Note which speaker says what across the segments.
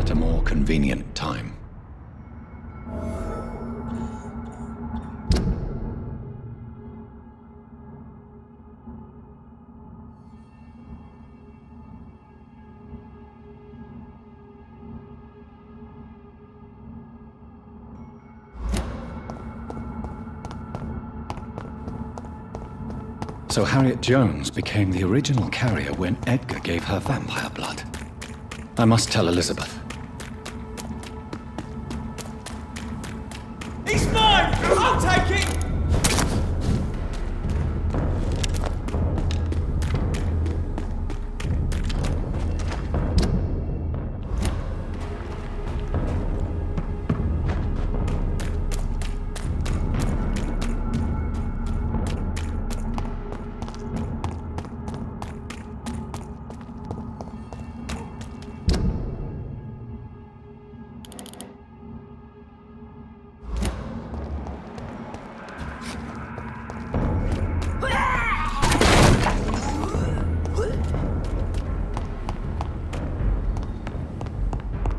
Speaker 1: at a more convenient time. So Harriet Jones became the original carrier when Edgar gave her vampire blood. I must tell Elizabeth.
Speaker 2: He's mine! I'll take it!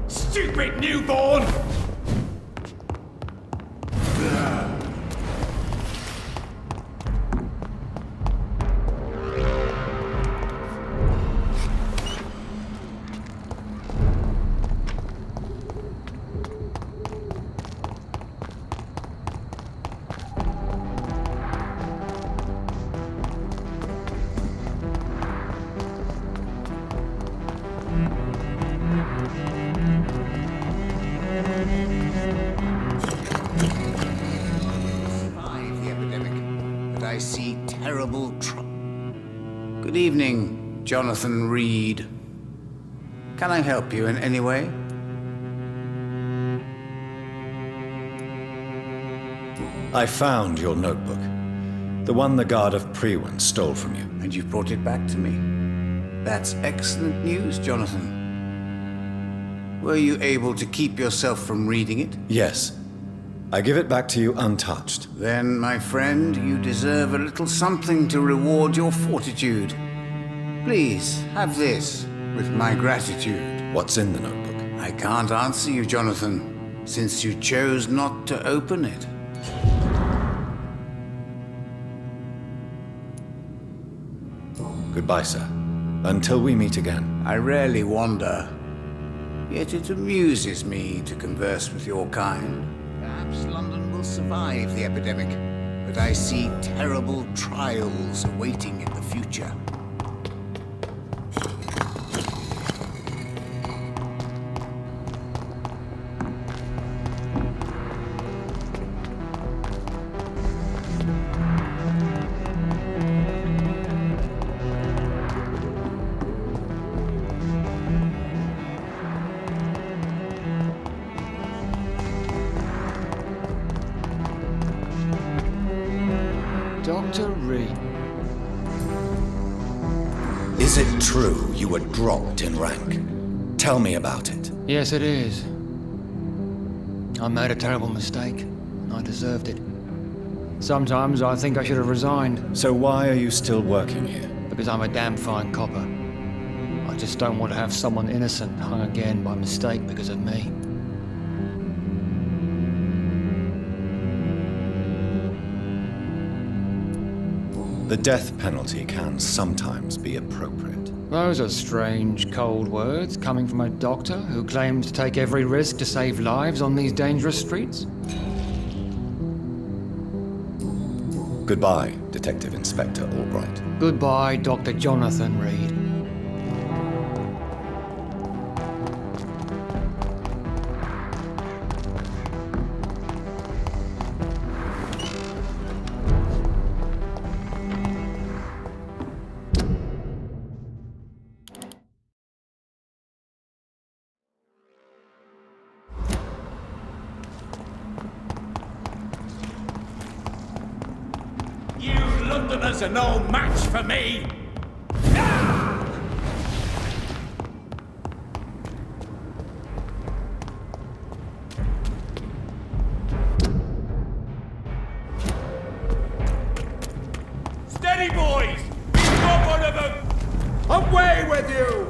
Speaker 2: Stupid newborn!
Speaker 3: I see terrible Good evening, Jonathan Reed. Can I help you in any way?
Speaker 1: I found your notebook. The one the guard of Prewen stole from you.
Speaker 3: And you brought it back to me. That's excellent news, Jonathan. Were you able to keep yourself from reading it?
Speaker 1: Yes. I give it back to you untouched.
Speaker 3: Then, my friend, you deserve a little something to reward your fortitude. Please, have this, with my gratitude.
Speaker 1: What's in the notebook?
Speaker 3: I can't answer you, Jonathan, since you chose not to open it.
Speaker 1: Goodbye, sir. Until we meet again.
Speaker 3: I rarely wander, yet it amuses me to converse with your kind. Perhaps London will survive the epidemic, but I see terrible trials awaiting in the future.
Speaker 4: Dr. Reed.
Speaker 1: Is it true you were dropped in rank? Tell me about it.
Speaker 4: Yes, it is. I made a terrible mistake. I deserved it. Sometimes I think I should have resigned.
Speaker 1: So why are you still working here?
Speaker 4: Because I'm a damn fine copper. I just don't want to have someone innocent hung again by mistake because of me.
Speaker 1: The death penalty can sometimes be appropriate.
Speaker 4: Those are strange, cold words coming from a doctor who claimed to take every risk to save lives on these dangerous streets.
Speaker 1: Goodbye, Detective Inspector Albright.
Speaker 4: Goodbye, Dr. Jonathan Reed.
Speaker 2: You Londoners are no match for me! Steady, boys! You've got one of them! Away with you!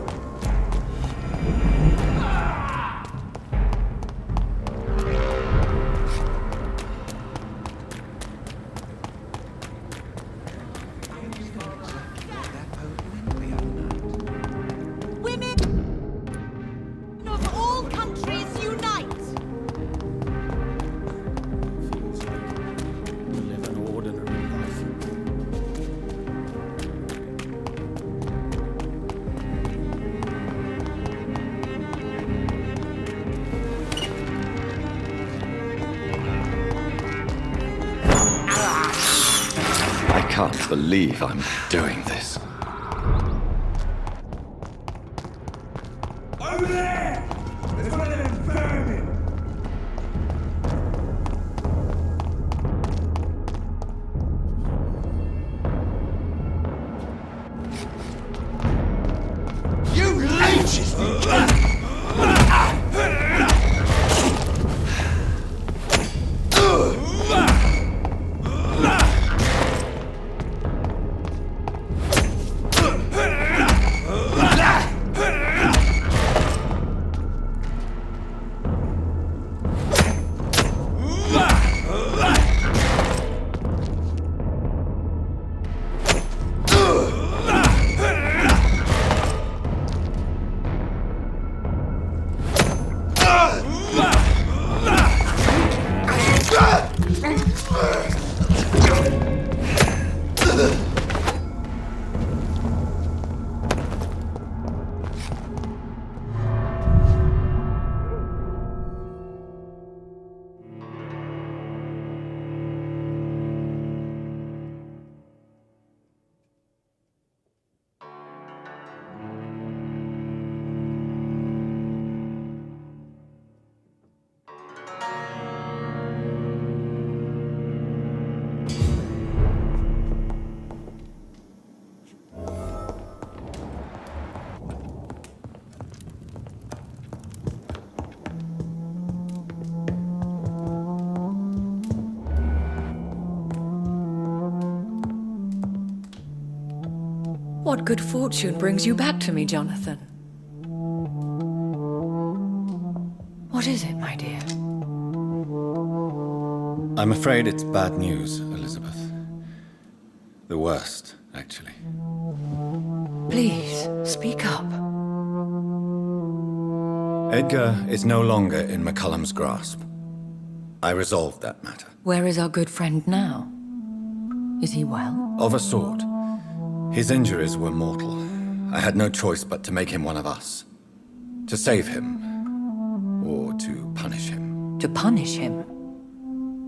Speaker 1: can't believe I'm doing this.
Speaker 2: Over there! There's one of them vermin!
Speaker 3: You leeches!
Speaker 5: What good fortune brings you back to me, Jonathan? What is it, my dear?
Speaker 1: I'm afraid it's bad news, Elizabeth. The worst, actually.
Speaker 5: Please, speak up.
Speaker 1: Edgar is no longer in McCullum's grasp. I resolved that matter.
Speaker 5: Where is our good friend now? Is he well?
Speaker 1: Of a sort. His injuries were mortal. I had no choice but to make him one of us. To save him, or to punish him.
Speaker 5: To punish him?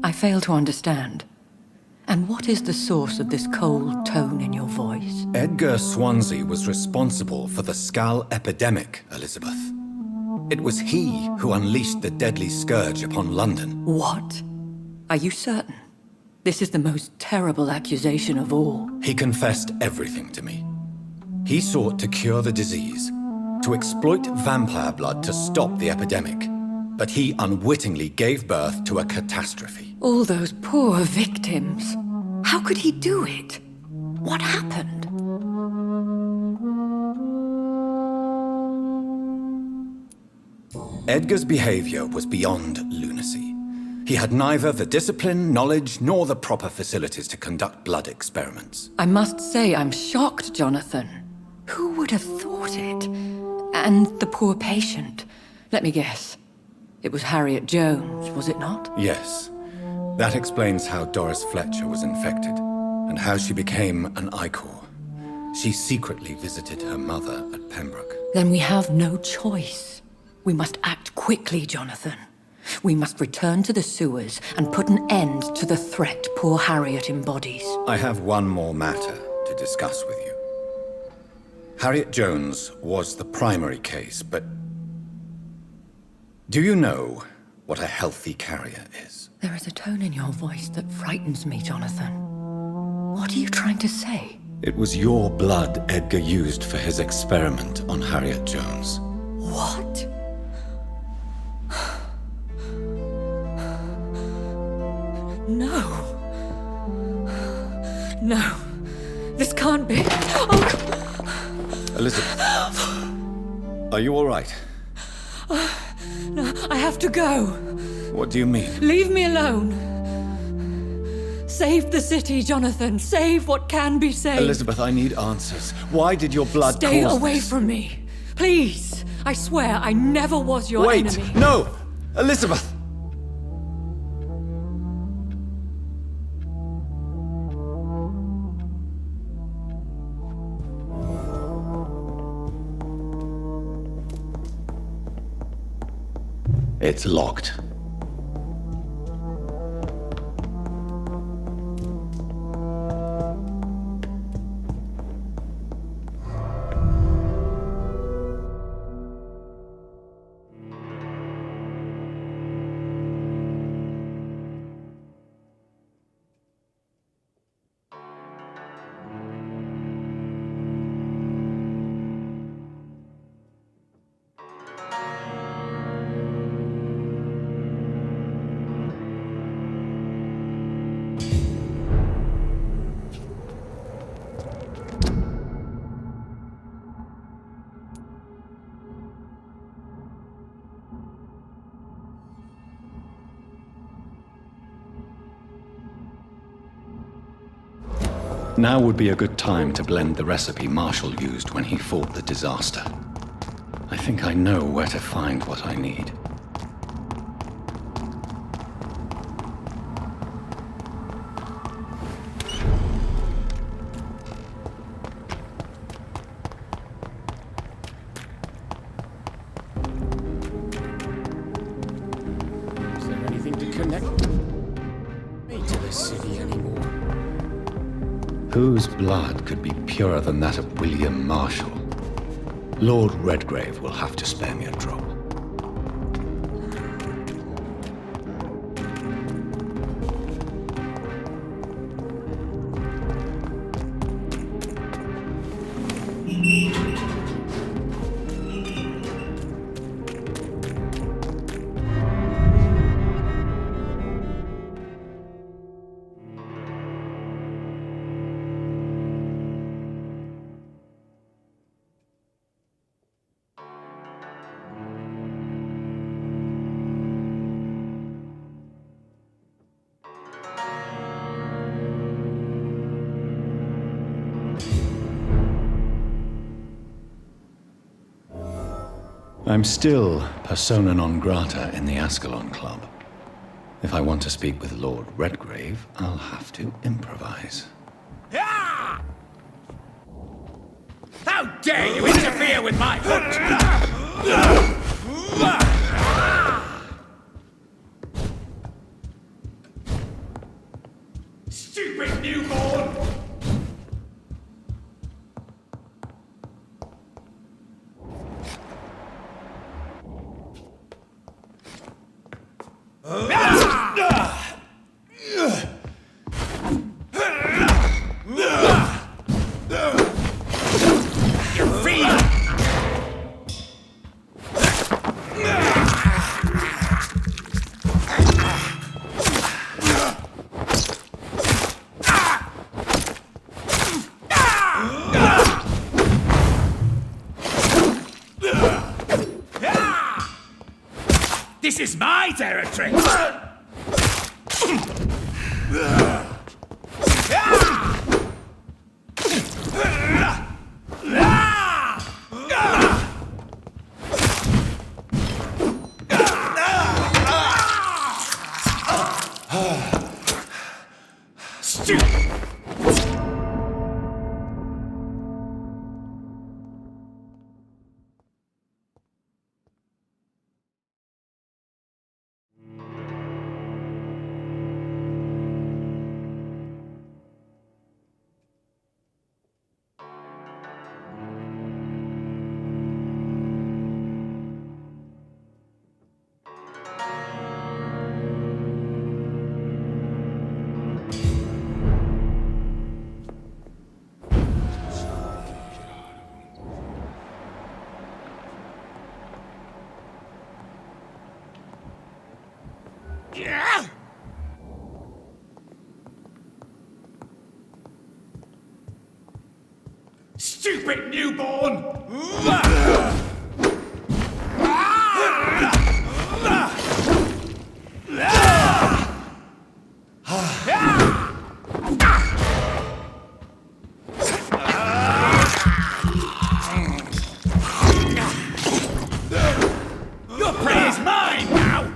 Speaker 5: I fail to understand. And what is the source of this cold tone in your voice?
Speaker 1: Edgar Swansea was responsible for the Skal epidemic, Elizabeth. It was he who unleashed the deadly scourge upon London.
Speaker 5: What? Are you certain? This is the most terrible accusation of all.
Speaker 1: He confessed everything to me. He sought to cure the disease, to exploit vampire blood to stop the epidemic. But he unwittingly gave birth to a catastrophe.
Speaker 5: All those poor victims. How could he do it? What happened?
Speaker 1: Edgar's behavior was beyond lunacy. He had neither the discipline, knowledge, nor the proper facilities to conduct blood experiments.
Speaker 5: I must say I'm shocked, Jonathan. Who would have thought it? And the poor patient. Let me guess. It was Harriet Jones, was it not?
Speaker 1: Yes. That explains how Doris Fletcher was infected, and how she became an Ichor. She secretly visited her mother at Pembroke.
Speaker 5: Then we have no choice. We must act quickly, Jonathan. We must return to the sewers and put an end to the threat poor Harriet embodies.
Speaker 1: I have one more matter to discuss with you. Harriet Jones was the primary case, but... do you know what a healthy carrier is?
Speaker 5: There is a tone in your voice that frightens me, Jonathan. What are you trying to say?
Speaker 1: It was your blood Edgar used for his experiment on Harriet Jones.
Speaker 5: What? No. No. This can't be. Oh.
Speaker 1: Elizabeth, are you all right?
Speaker 5: No, I have to go.
Speaker 1: What do you mean?
Speaker 5: Leave me alone. Save the city, Jonathan. Save what can be saved.
Speaker 1: Elizabeth, I need answers. Why did your blood
Speaker 5: Stay
Speaker 1: cause
Speaker 5: away
Speaker 1: this?
Speaker 5: from me. Please. I swear I never was your
Speaker 1: Wait!
Speaker 5: enemy.
Speaker 1: No! Elizabeth! It's locked. Now would be a good time to blend the recipe Marshall used when he fought the disaster. I think I know where to find what I need.
Speaker 6: Is there anything to connect me to the city anymore?
Speaker 1: Whose blood could be purer than that of William Marshall? Lord Redgrave will have to spare me a drop. I'm still persona non grata in the Ascalon Club. If I want to speak with Lord Redgrave, I'll have to improvise.
Speaker 2: Ah! How dare you interfere with my hunt! Stupid newborn! This is my territory! Stupid! Yeah! Stupid newborn! Your prey is mine now!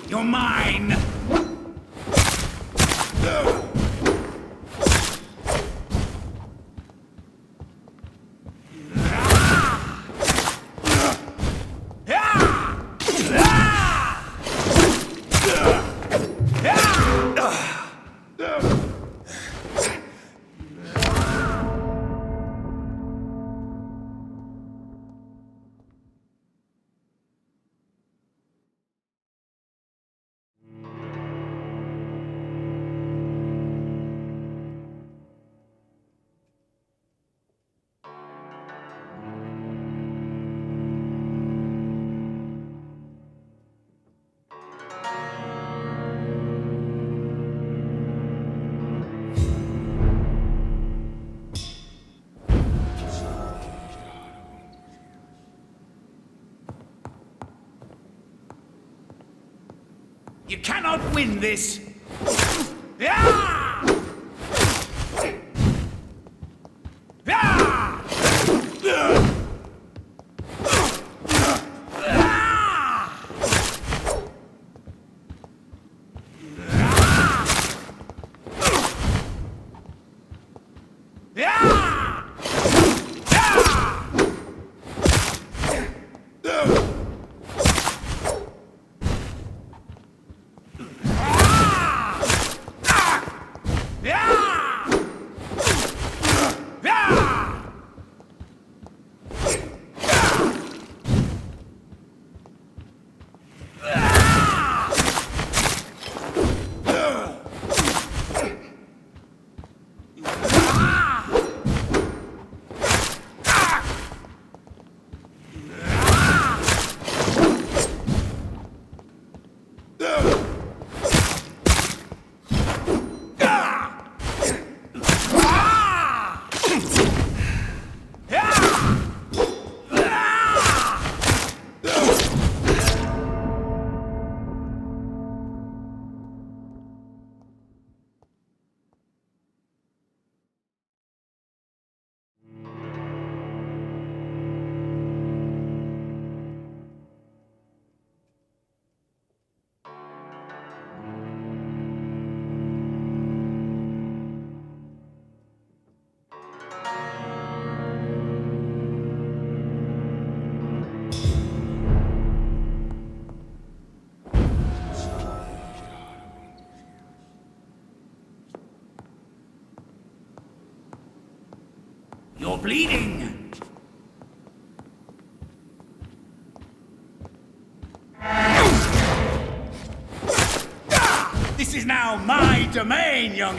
Speaker 2: You're mine! You cannot win this! Yeah! Yeah! You're bleeding! This is now my domain, young...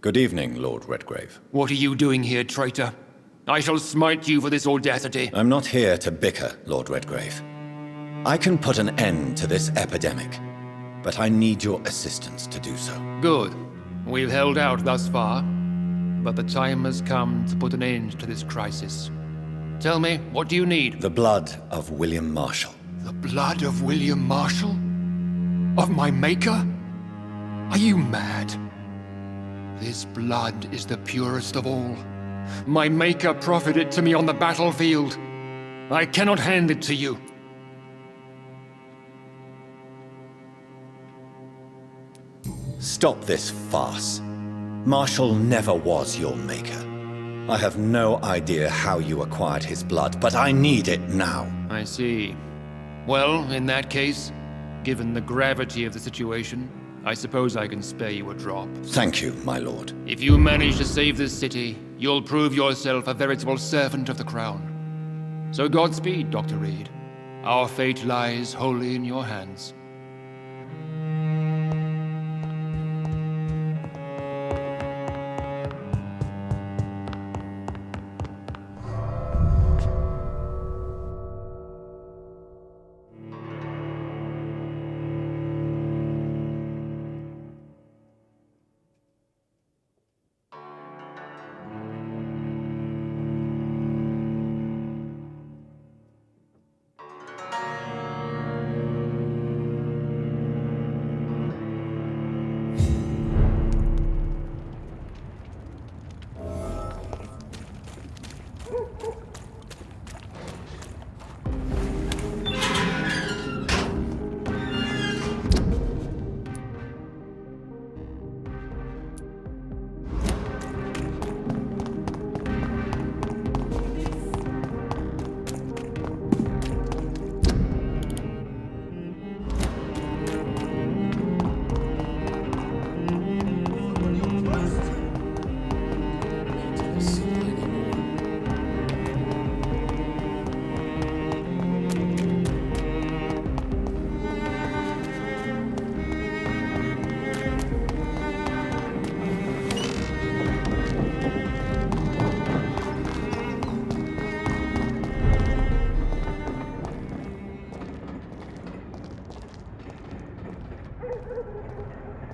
Speaker 1: Good evening, Lord Redgrave.
Speaker 4: What are you doing here, traitor? I shall smite you for this audacity.
Speaker 1: I'm not here to bicker, Lord Redgrave. I can put an end to this epidemic, but I need your assistance to do so.
Speaker 4: Good. We've held out thus far, but the time has come to put an end to this crisis. Tell me, what do you need?
Speaker 1: The blood of William Marshall.
Speaker 4: The blood of William Marshall? Of my maker? Are you mad? This blood is the purest of all. My maker proffered it to me on the battlefield. I cannot hand it to you.
Speaker 1: Stop this farce. Marshall never was your maker. I have no idea how you acquired his blood, but I need it now.
Speaker 4: I see. Well, in that case, given the gravity of the situation, I suppose I can spare you a drop.
Speaker 1: Thank you, my lord.
Speaker 4: If you manage to save this city, you'll prove yourself a veritable servant of the crown. So Godspeed, Dr. Reed. Our fate lies wholly in your hands.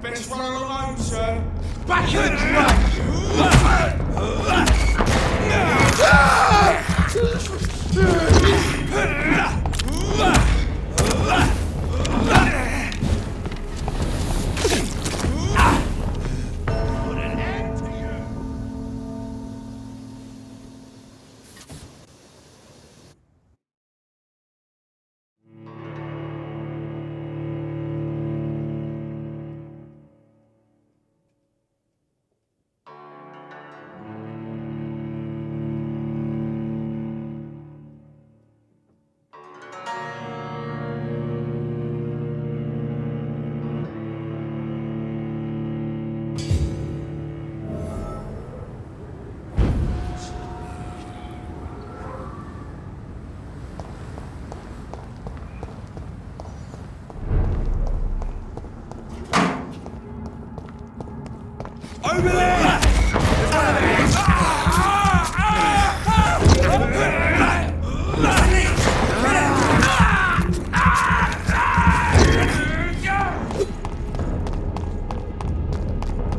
Speaker 2: Best run alone, sir. Back in the track! Over there! There's one of them!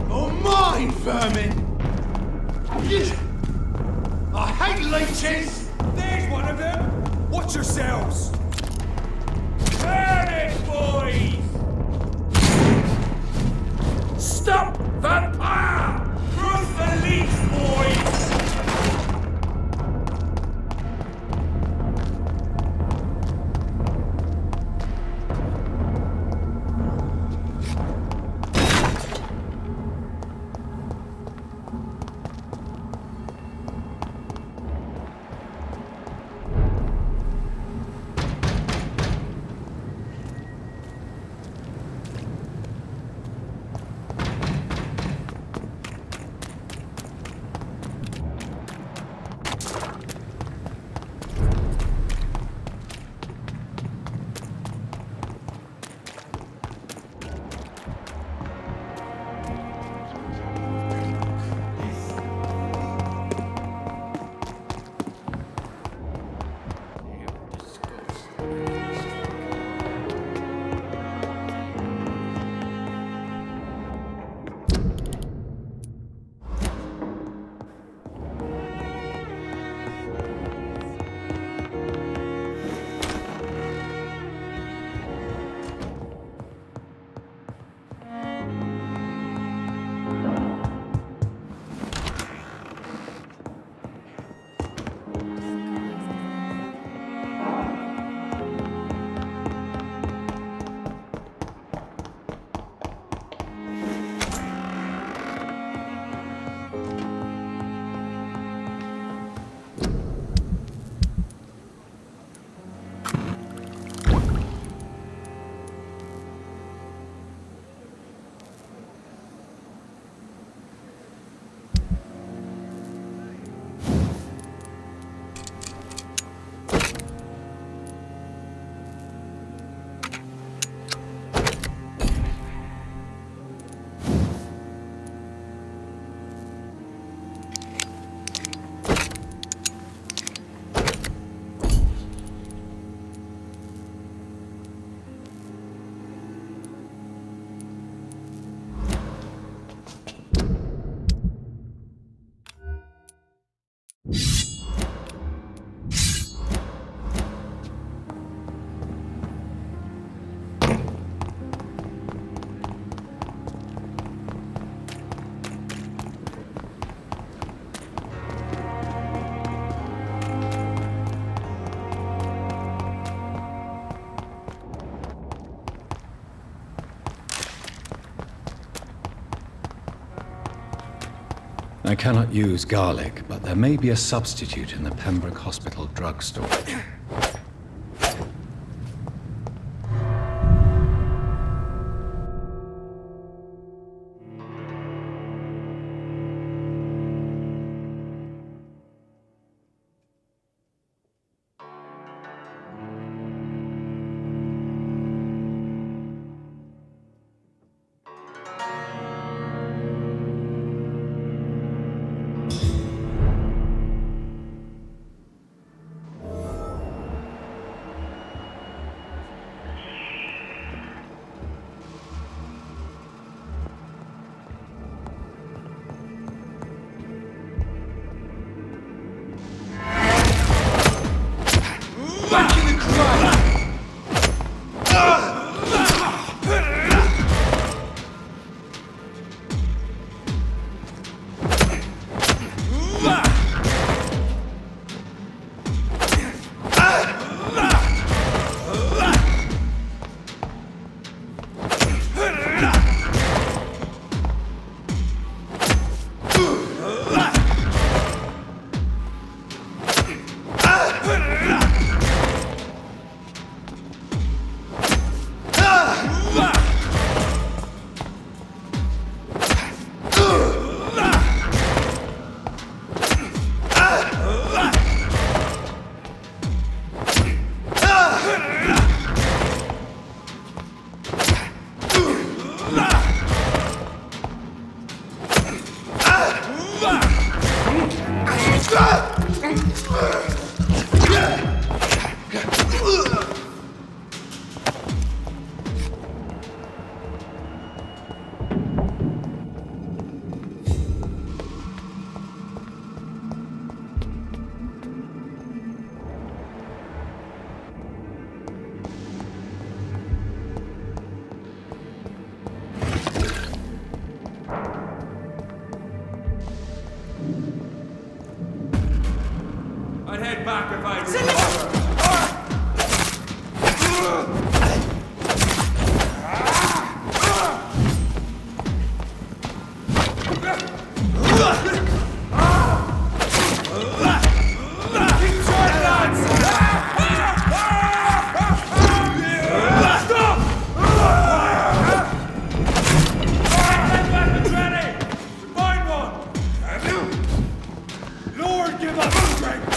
Speaker 2: Oh, mine, vermin! I hate leeches! There's one of them! Watch yourselves! Turn it, boys! Stop, Vampyr! Cross the leash, boys!
Speaker 1: I cannot use garlic, but there may be a substitute in the Pembroke Hospital drugstore.
Speaker 2: head back if I remember. Lord, give us strength!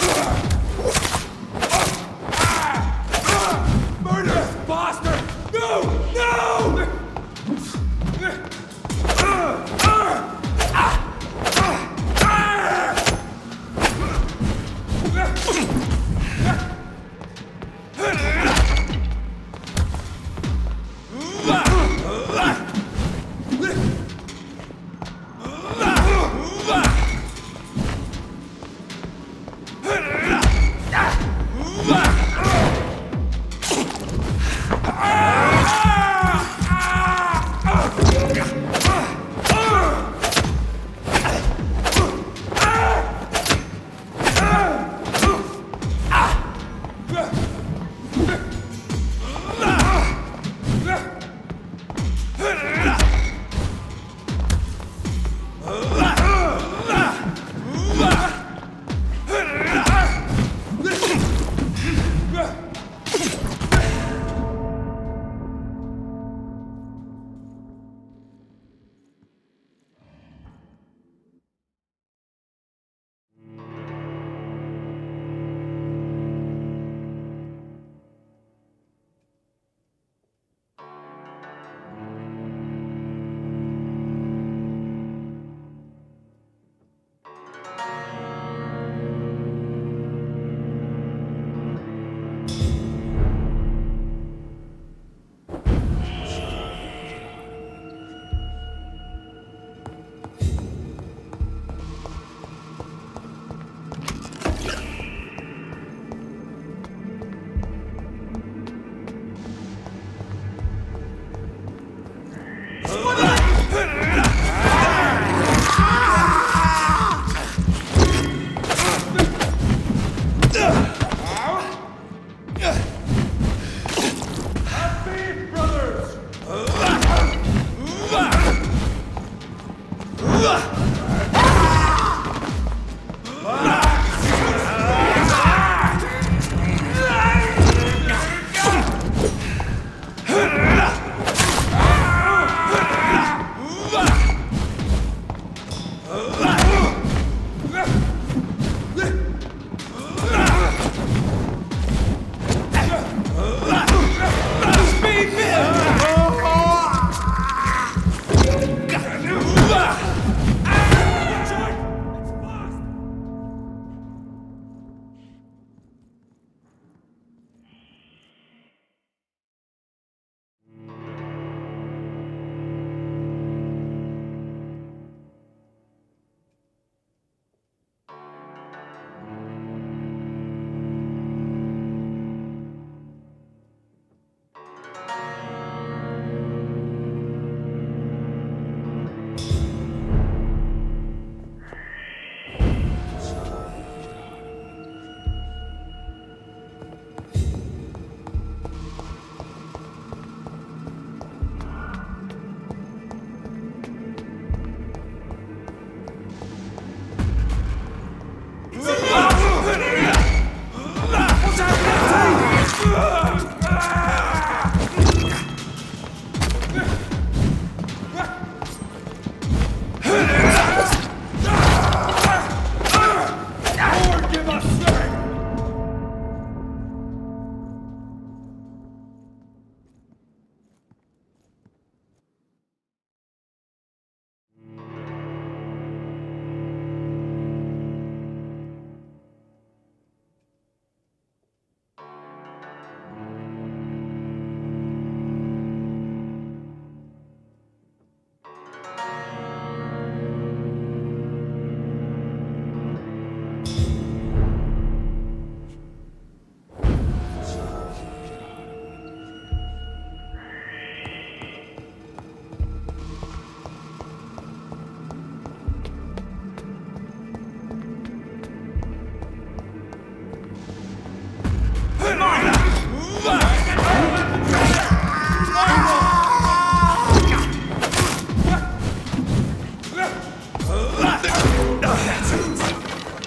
Speaker 2: Murderous bastard! No! No!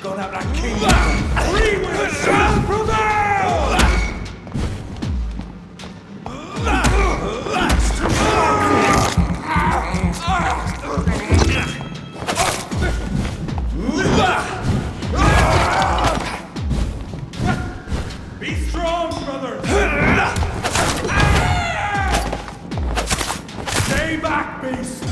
Speaker 2: Gone up like king. Free will shall prevail! Be strong, brother! Stay back, beast!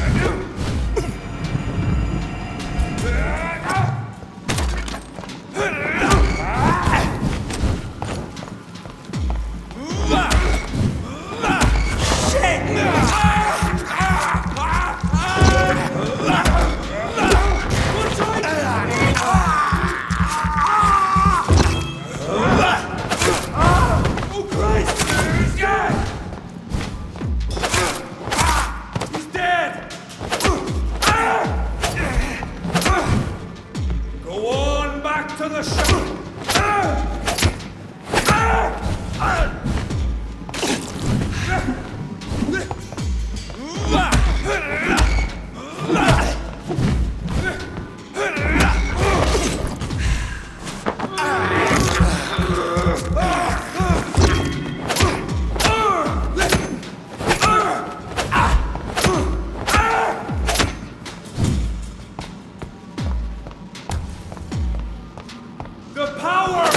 Speaker 2: Oh, Christ! He's dead! He's dead! Go on back to the shop! The power!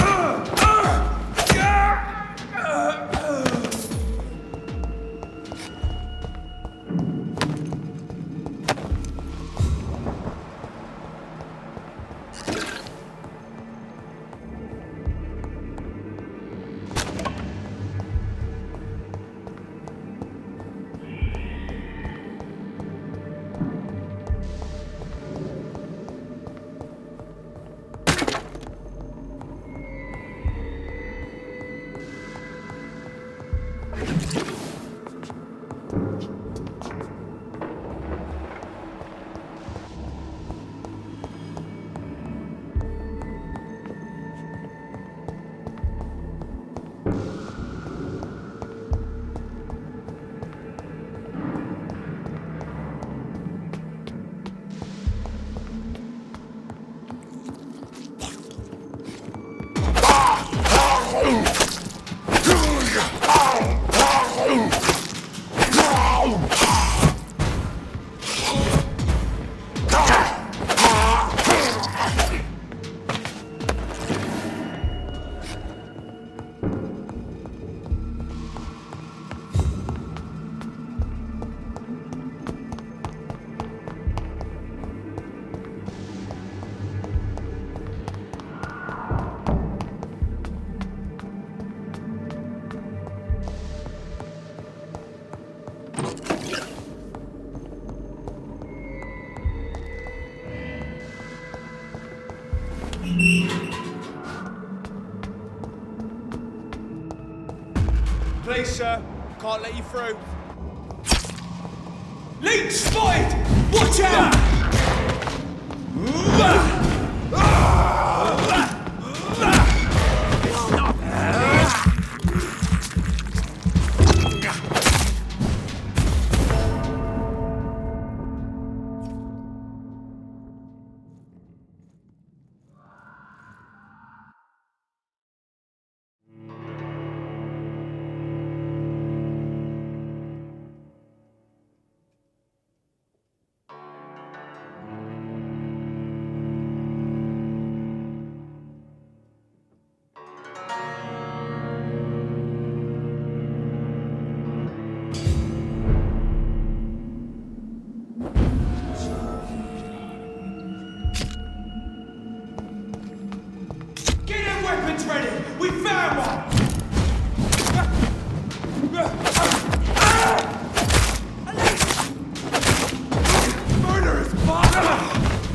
Speaker 2: Please, sir. Can't let you through. Leech spotted! Watch out! Weapons ready! We found one! Murderous bastard!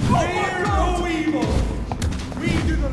Speaker 2: Fear no evil! We do the...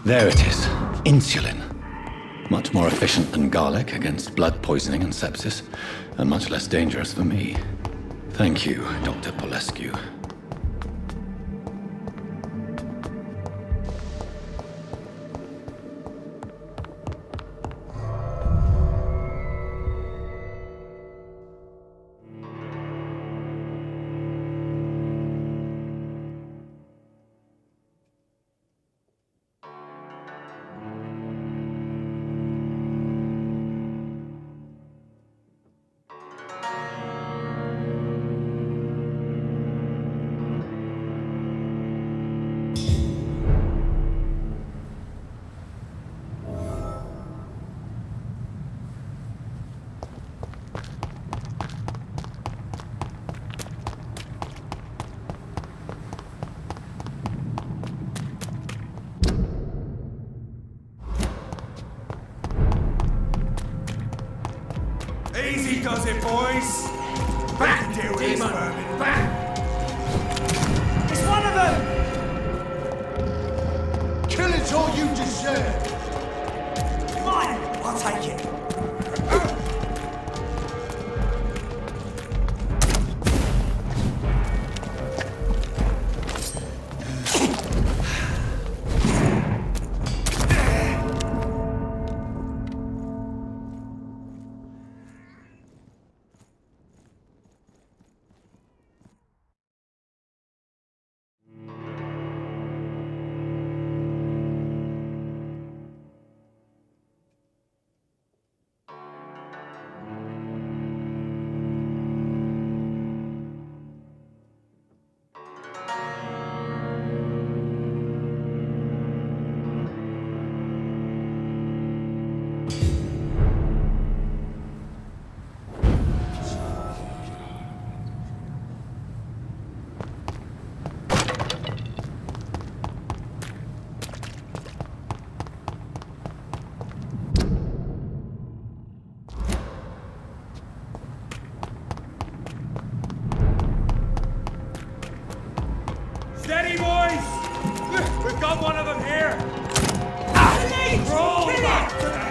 Speaker 1: There it is. Insulin. Much more efficient than garlic against blood poisoning and sepsis, and much less dangerous for me. Thank you, Dr. Polescu.
Speaker 2: Easy does it, boys. Back to his vermin. Back. It's one of them.
Speaker 7: Kill it or you deserve.
Speaker 2: Mine. I'll take it. Steady, boys! We've got one of them here! Roll back to the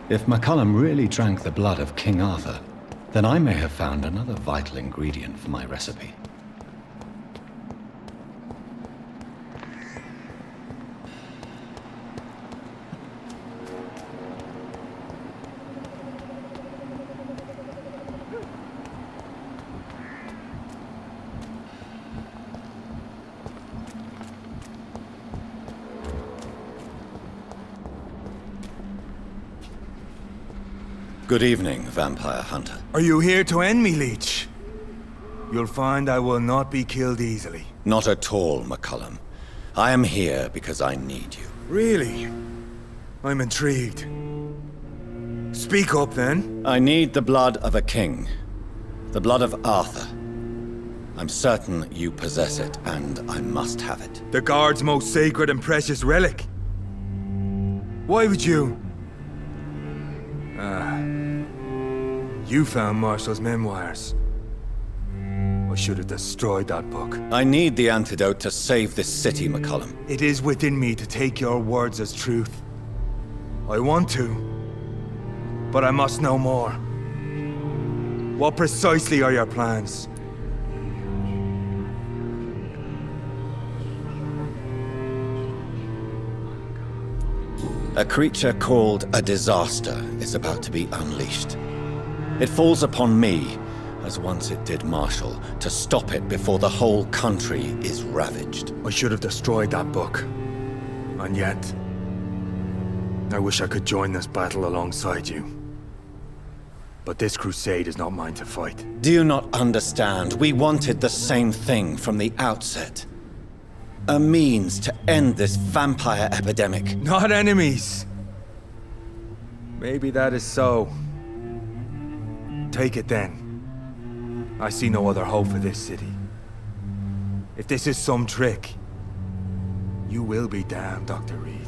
Speaker 1: If McCullum really drank the blood of King Arthur, then I may have found another vital ingredient for my recipe. Good evening, Vampire Hunter.
Speaker 2: Are you here to end me, Leech? You'll find I will not be killed easily.
Speaker 1: Not at all, McCullum. I am here because I need you.
Speaker 2: Really? I'm intrigued. Speak up, then.
Speaker 1: I need the blood of a king. The blood of Arthur. I'm certain you possess it, and I must have it.
Speaker 2: The Guard's most sacred and precious relic. Why would you? You found Marshall's memoirs. I should have destroyed that book.
Speaker 1: I need the antidote to save this city, McCullum.
Speaker 2: It is within me to take your words as truth. I want to, but I must know more. What precisely are your plans?
Speaker 1: A creature called a disaster is about to be unleashed. It falls upon me, as once it did Marshall, to stop it before the whole country is ravaged.
Speaker 2: I should have destroyed that book. And yet, I wish I could join this battle alongside you. But this crusade is not mine to fight.
Speaker 1: Do you not understand? We wanted the same thing from the outset. A means to end this vampire epidemic.
Speaker 2: Not enemies. Maybe that is so. Take it then. I see no other hope for this city. If this is some trick, you will be damned, Dr. Reed.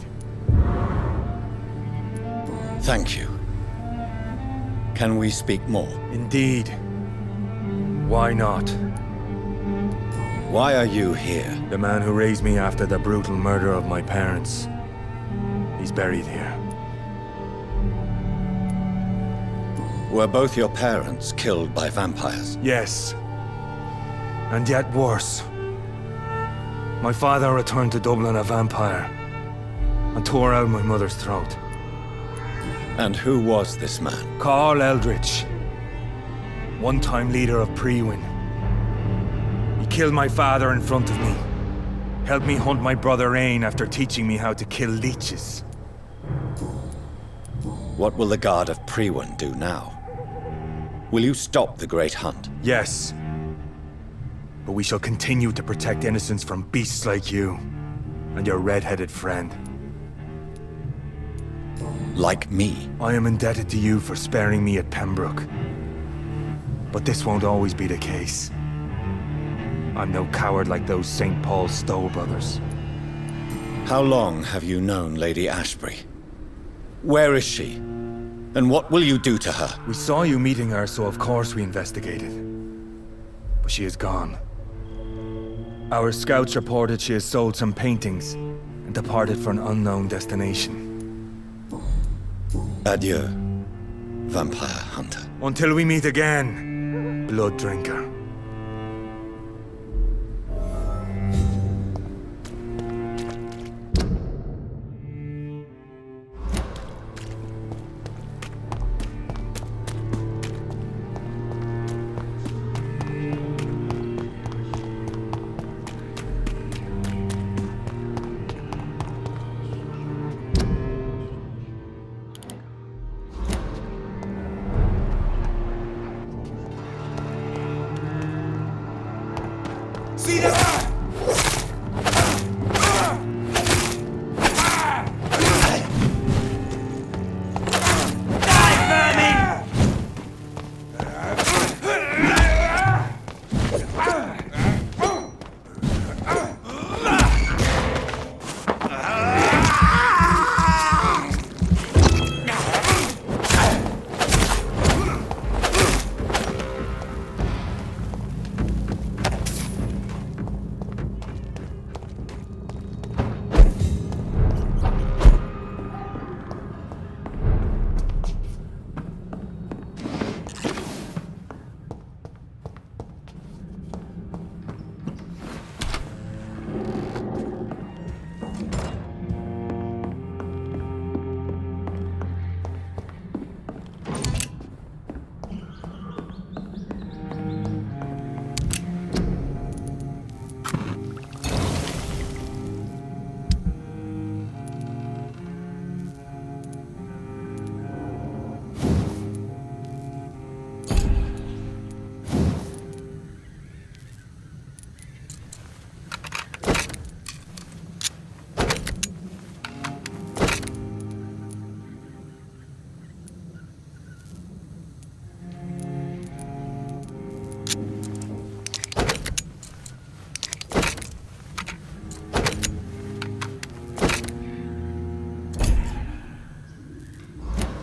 Speaker 1: Thank you. Can we speak more?
Speaker 2: Indeed. Why not?
Speaker 1: Why are you here?
Speaker 2: The man who raised me after the brutal murder of my parents. He's buried here.
Speaker 1: Were both your parents killed by vampires?
Speaker 2: Yes. And yet worse. My father returned to Dublin a vampire and tore out my mother's throat.
Speaker 1: And who was this man?
Speaker 2: Carl Eldritch. One-time leader of Prewin. He killed my father in front of me. Helped me hunt my brother Ain after teaching me how to kill leeches.
Speaker 1: What will the Guard of Prewin do now? Will you stop the Great Hunt?
Speaker 2: Yes. But we shall continue to protect innocents from beasts like you and your red-headed friend.
Speaker 1: Like me?
Speaker 2: I am indebted to you for sparing me at Pembroke. But this won't always be the case. I'm no coward like those St. Paul's Stowe brothers.
Speaker 1: How long have you known Lady Ashbury? Where is she? And what will you do to her?
Speaker 2: We saw you meeting her, so of course we investigated. But she is gone. Our scouts reported she has sold some paintings and departed for an unknown destination.
Speaker 1: Adieu, Vampire Hunter.
Speaker 2: Until we meet again, Blood Drinker.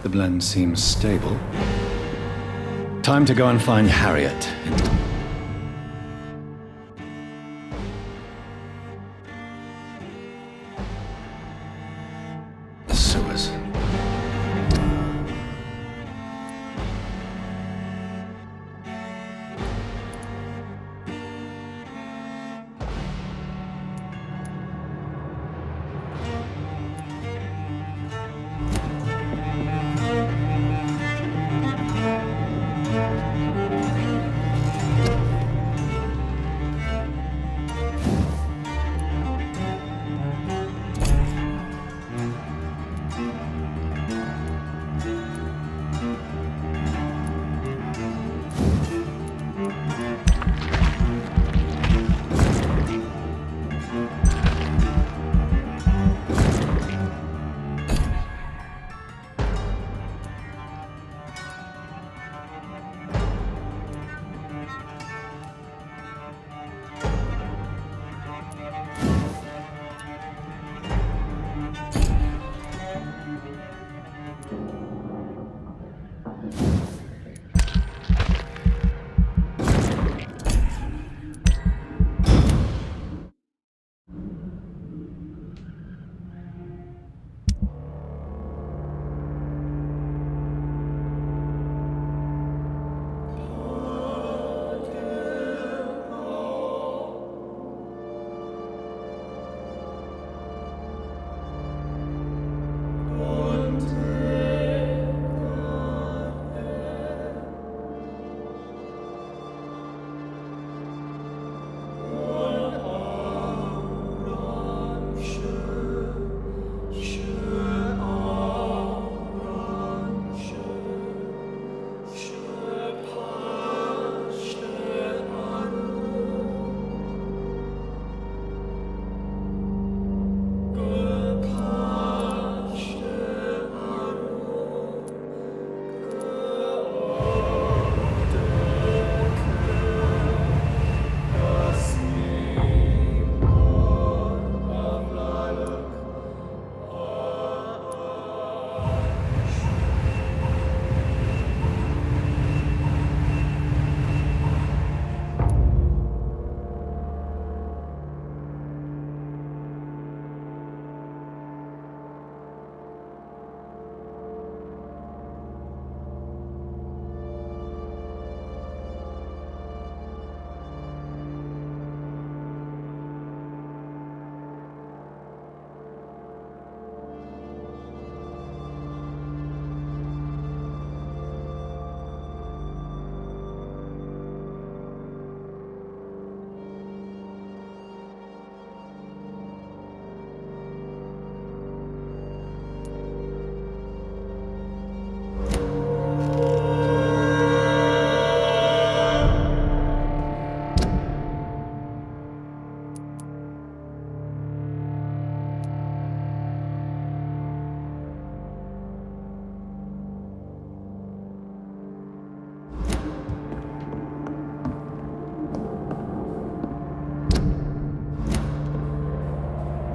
Speaker 1: The blend seems stable. Time to go and find Harriet. The sewers.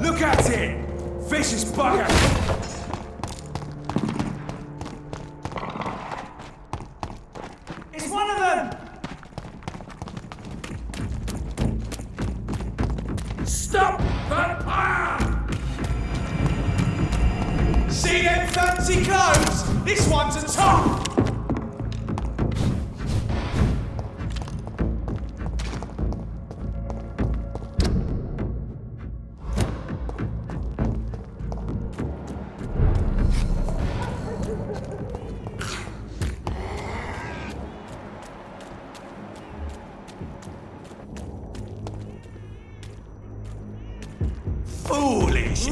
Speaker 8: Look at it! Vicious bugger! It's one of them! Stop, Vampyr! See them fancy clothes? This one's a top! Foolish!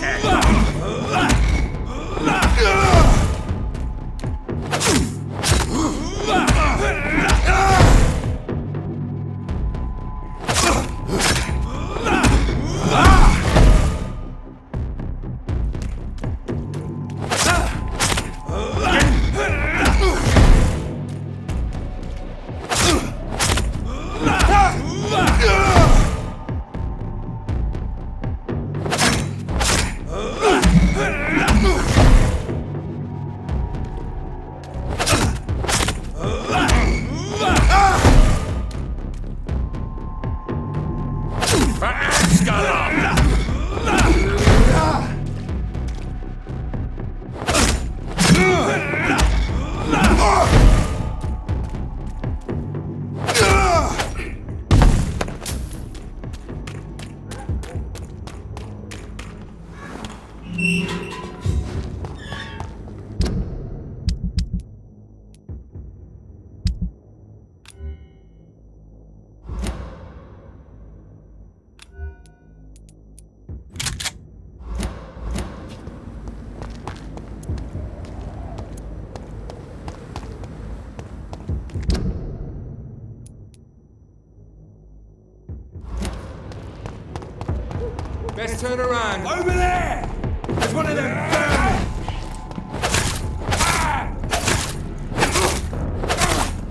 Speaker 2: Best turn around. Over there! There's one of them vermin!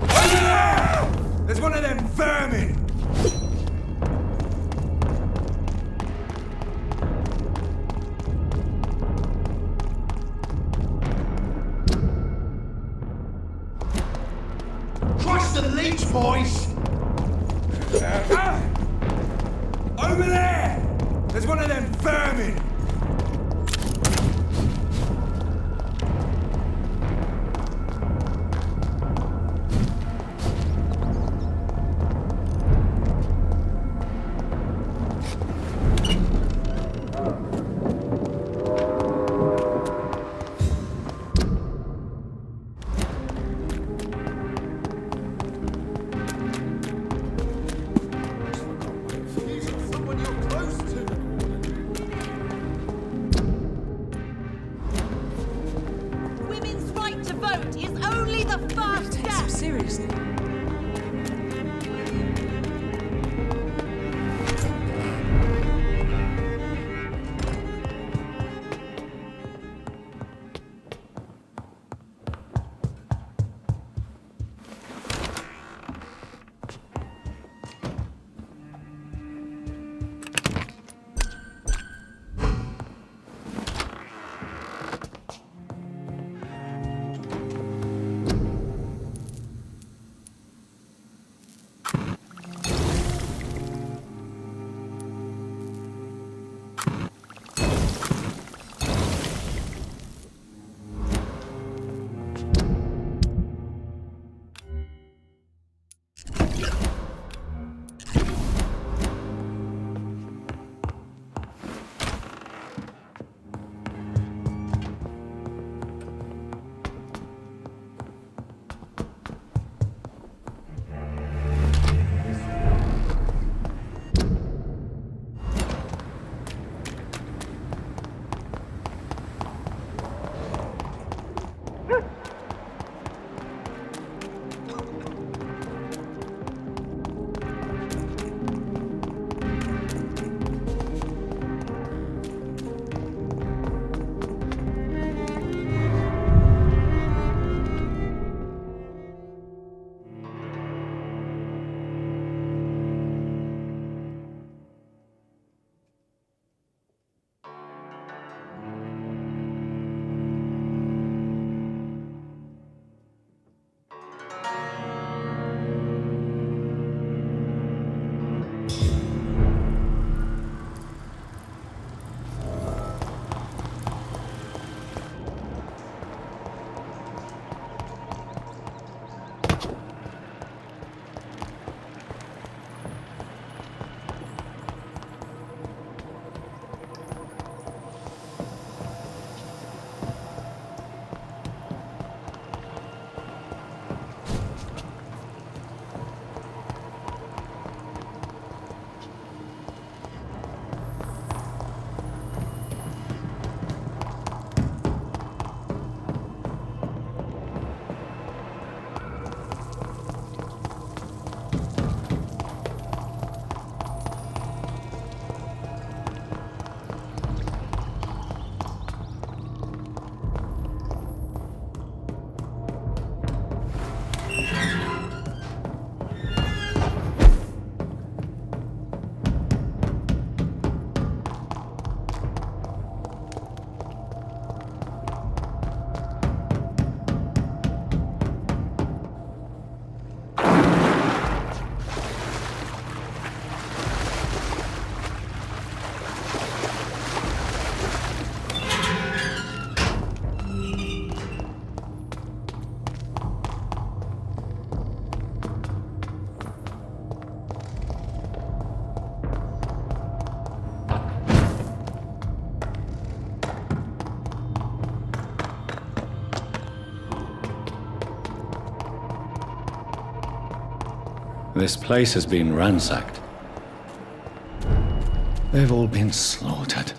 Speaker 2: Over there! There's one of them vermin!
Speaker 7: Trust the leech, boys!
Speaker 2: Over there! There's one of them vermin!
Speaker 9: Women's right to vote is only the first step.
Speaker 5: Seriously?
Speaker 1: This place has been ransacked. They've all been slaughtered.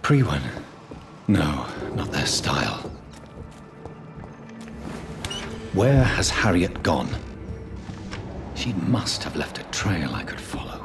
Speaker 1: Pre-one? No, not their style. Where has Harriet gone? She must have left a trail I could follow.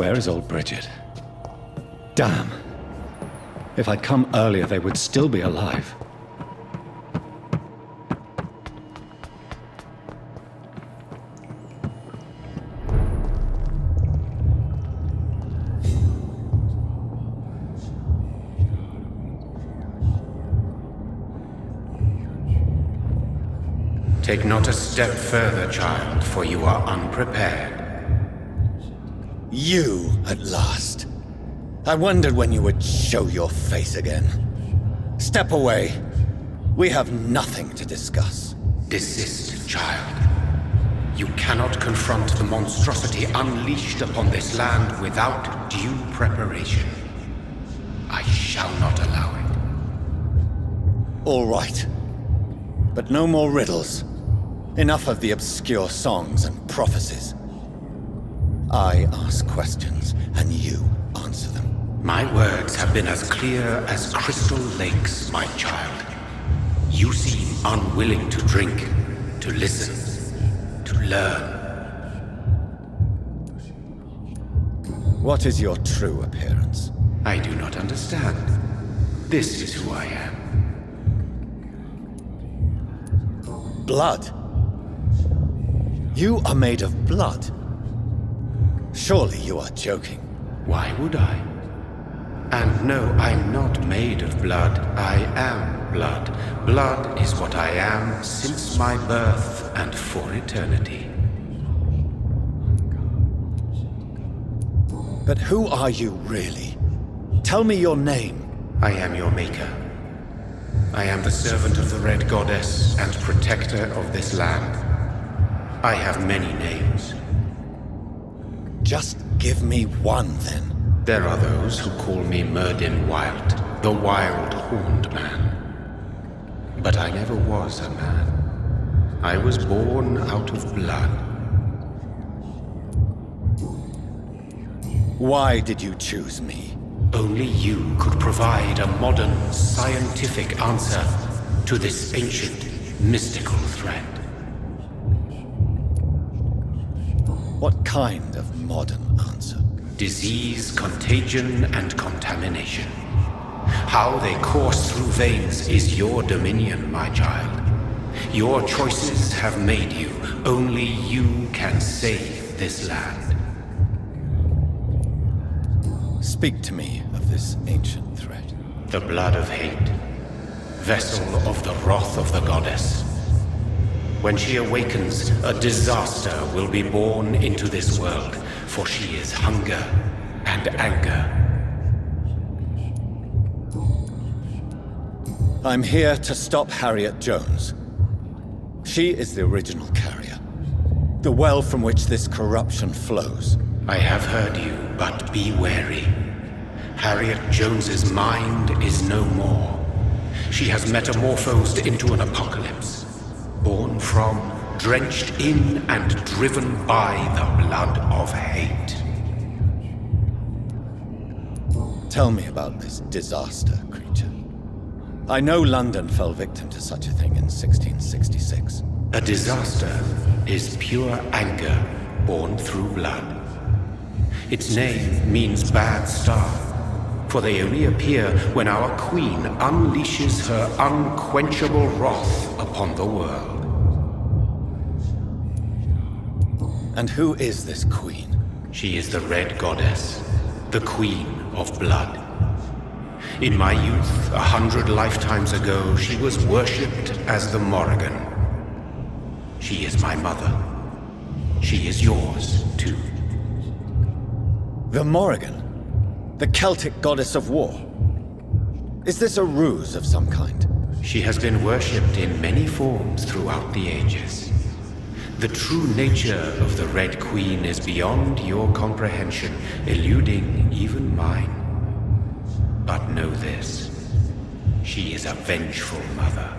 Speaker 1: where is old Bridget? Damn. If I'd come earlier, they would still be alive.
Speaker 10: Take not a step further, child, for you are unprepared.
Speaker 1: You, at last. I wondered when you would show your face again. Step away. We have nothing to discuss.
Speaker 10: Desist, child. You cannot confront the monstrosity unleashed upon this land without due preparation. I shall not allow it.
Speaker 1: All right. But no more riddles. Enough of the obscure songs and prophecies. I ask questions, and you answer them.
Speaker 10: My words have been as clear as crystal lakes, my child. You seem unwilling to drink, to listen, to learn.
Speaker 1: What is your true appearance?
Speaker 10: I do not understand. This is who I am.
Speaker 1: Blood? You are made of blood. Surely you are joking.
Speaker 10: Why would I? And no, I'm not made of blood. I am blood. Blood is what I am since my birth and for eternity.
Speaker 1: But who are you really? Tell me your name.
Speaker 10: I am your maker. I am the servant of the Red Goddess and protector of this land. I have many names.
Speaker 1: Just give me one, then.
Speaker 10: There are those who call me Merdin Wild, the Wild Horned Man. But I never was a man. I was born out of blood.
Speaker 1: Why did you choose me?
Speaker 10: Only you could provide a modern, scientific answer to this ancient, mystical threat.
Speaker 1: What kind of modern answer?
Speaker 10: Disease, contagion, and contamination. How they course through veins is your dominion, my child. Your choices have made you. Only you can save this land.
Speaker 1: Speak to me of this ancient threat.
Speaker 10: The blood of hate. Vessel of the wrath of the goddess. When she awakens, a disaster will be born into this world, for she is hunger and anger.
Speaker 1: I'm here to stop Harriet Jones. She is the original carrier. The well from which this corruption flows.
Speaker 10: I have heard you, but be wary. Harriet Jones's mind is no more. She has metamorphosed into an apocalypse. Born from, drenched in, and driven by the blood of hate.
Speaker 1: Tell me about this disaster, creature. I know London fell victim to such a thing in 1666.
Speaker 10: A disaster is pure anger born through blood. Its name means bad star, for they only appear when our queen unleashes her unquenchable wrath upon the world.
Speaker 1: And who is this queen?
Speaker 10: She is the Red Goddess, the Queen of Blood. In my youth, 100 lifetimes ago, she was worshipped as the Morrigan. She is my mother. She is yours, too.
Speaker 1: The Morrigan? The Celtic goddess of war? Is this a ruse of some kind?
Speaker 10: She has been worshipped in many forms throughout the ages. The true nature of the Red Queen is beyond your comprehension, eluding even mine. But know this, she is a vengeful mother.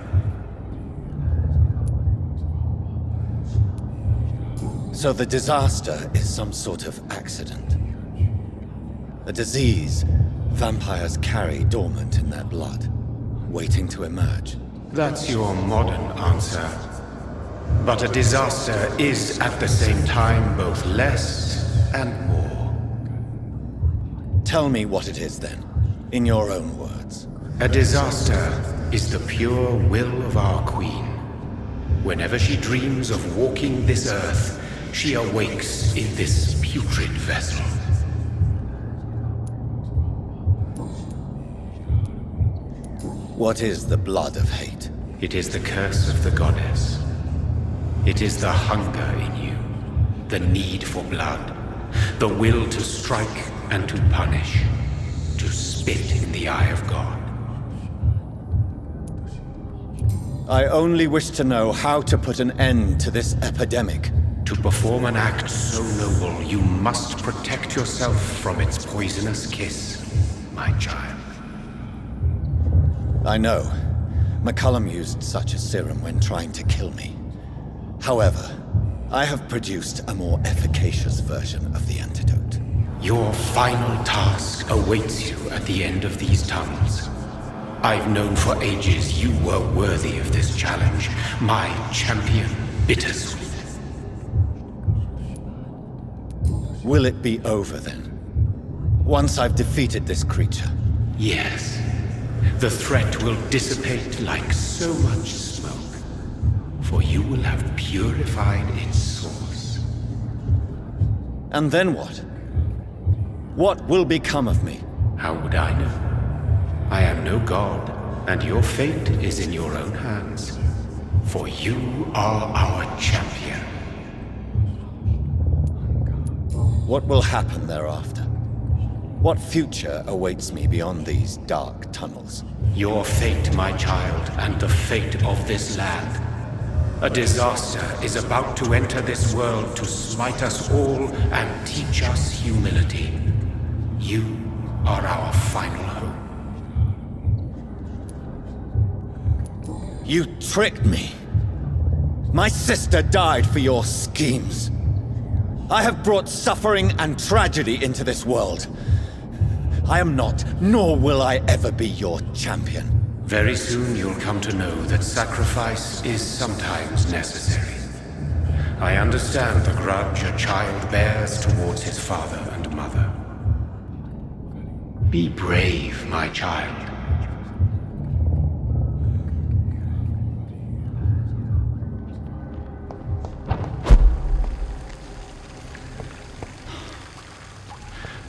Speaker 1: So the disaster is some sort of accident. A disease vampires carry dormant in their blood, waiting to emerge.
Speaker 10: That's your modern answer. But a disaster is at the same time both less and more.
Speaker 1: Tell me what it is then, in your own words.
Speaker 10: A disaster is the pure will of our queen. Whenever she dreams of walking this earth, she awakes in this putrid vessel.
Speaker 1: What is the blood of hate?
Speaker 10: It is the curse of the goddess. It is the hunger in you, the need for blood, the will to strike and to punish, to spit in the eye of God.
Speaker 1: I only wish to know how to put an end to this epidemic.
Speaker 10: To perform an act so noble, you must protect yourself from its poisonous kiss, my child.
Speaker 1: I know. McCullum used such a serum when trying to kill me. However, I have produced a more efficacious version of the antidote.
Speaker 10: Your final task awaits you at the end of these tunnels. I've known for ages you were worthy of this challenge, my champion, Bittersweet.
Speaker 1: Will it be over then? Once I've defeated this creature?
Speaker 10: Yes. The threat will dissipate like so much smoke, for you will have purified its source.
Speaker 1: And then what? What will become of me?
Speaker 10: How would I know? I am no god, and your fate is in your own hands. For you are our champion.
Speaker 1: What will happen thereafter? What future awaits me beyond these dark tunnels?
Speaker 10: Your fate, my child, and the fate of this land. A disaster is about to enter this world to smite us all and teach us humility. You are our final hope.
Speaker 1: You tricked me. My sister died for your schemes. I have brought suffering and tragedy into this world. I am not, nor will I ever be your champion.
Speaker 10: Very soon you'll come to know that sacrifice is sometimes necessary. I understand the grudge a child bears towards his father and mother. Be brave, my child.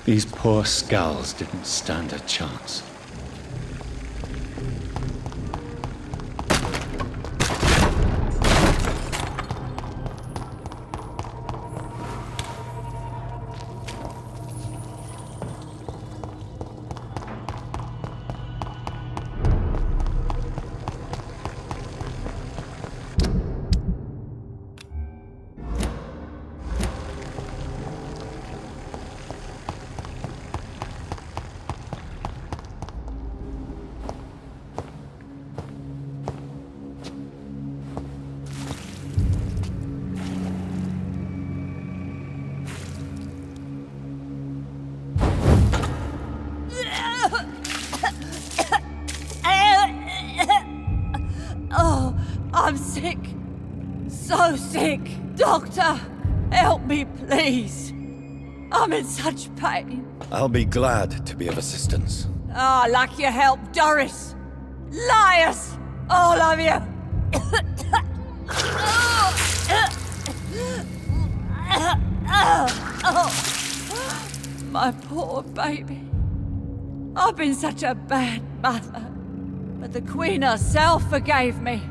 Speaker 1: These poor skulls didn't stand a chance.
Speaker 9: I'm sick. So sick. Doctor, help me, please. I'm in such pain.
Speaker 1: I'll be glad to be of assistance.
Speaker 9: Ah, like your help, Doris. Liars! All of you! My poor baby. I've been such a bad mother. But the Queen herself forgave me.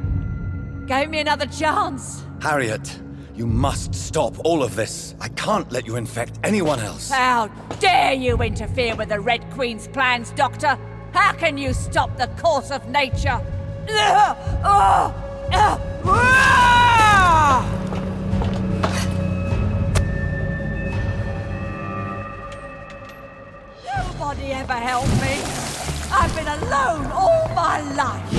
Speaker 9: Gave me another chance.
Speaker 1: Harriet, you must stop all of this. I can't let you infect anyone else.
Speaker 9: How dare you interfere with the Red Queen's plans, Doctor? How can you stop the course of nature? Nobody ever helped me. I've been alone all my life.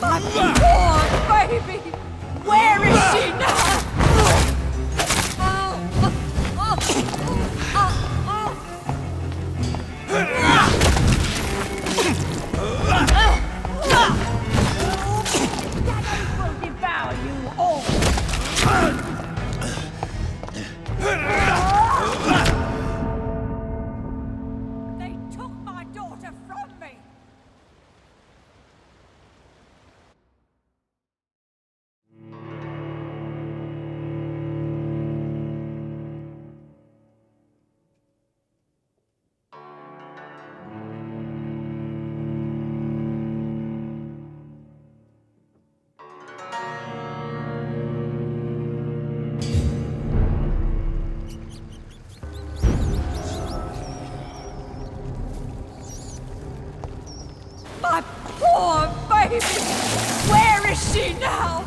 Speaker 9: My poor baby! Where is she now? Where is she now?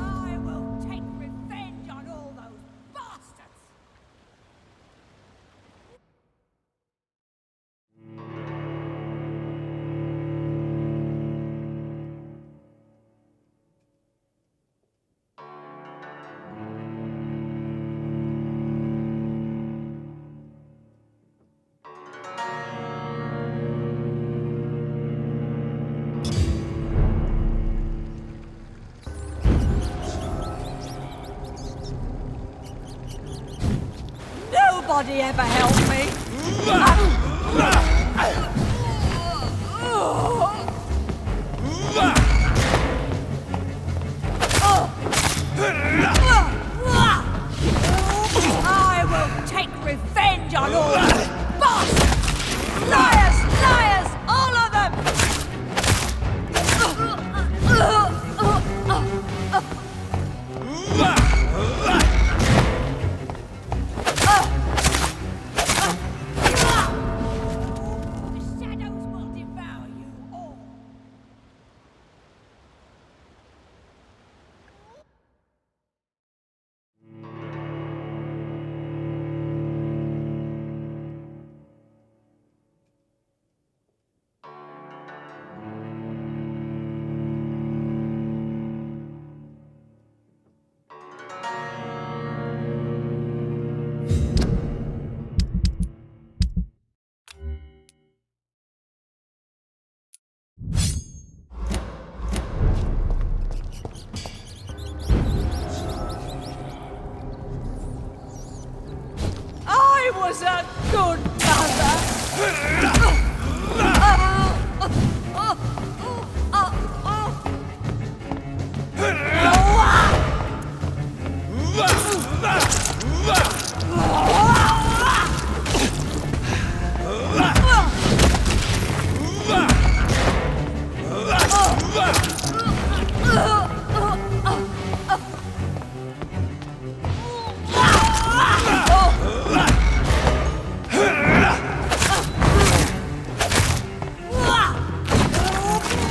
Speaker 9: I will take revenge on all those bastards! Nobody ever helped me. I will take revenge on all those bastards! Liars! Liars! All of them! The shadows will devour you all! I was a good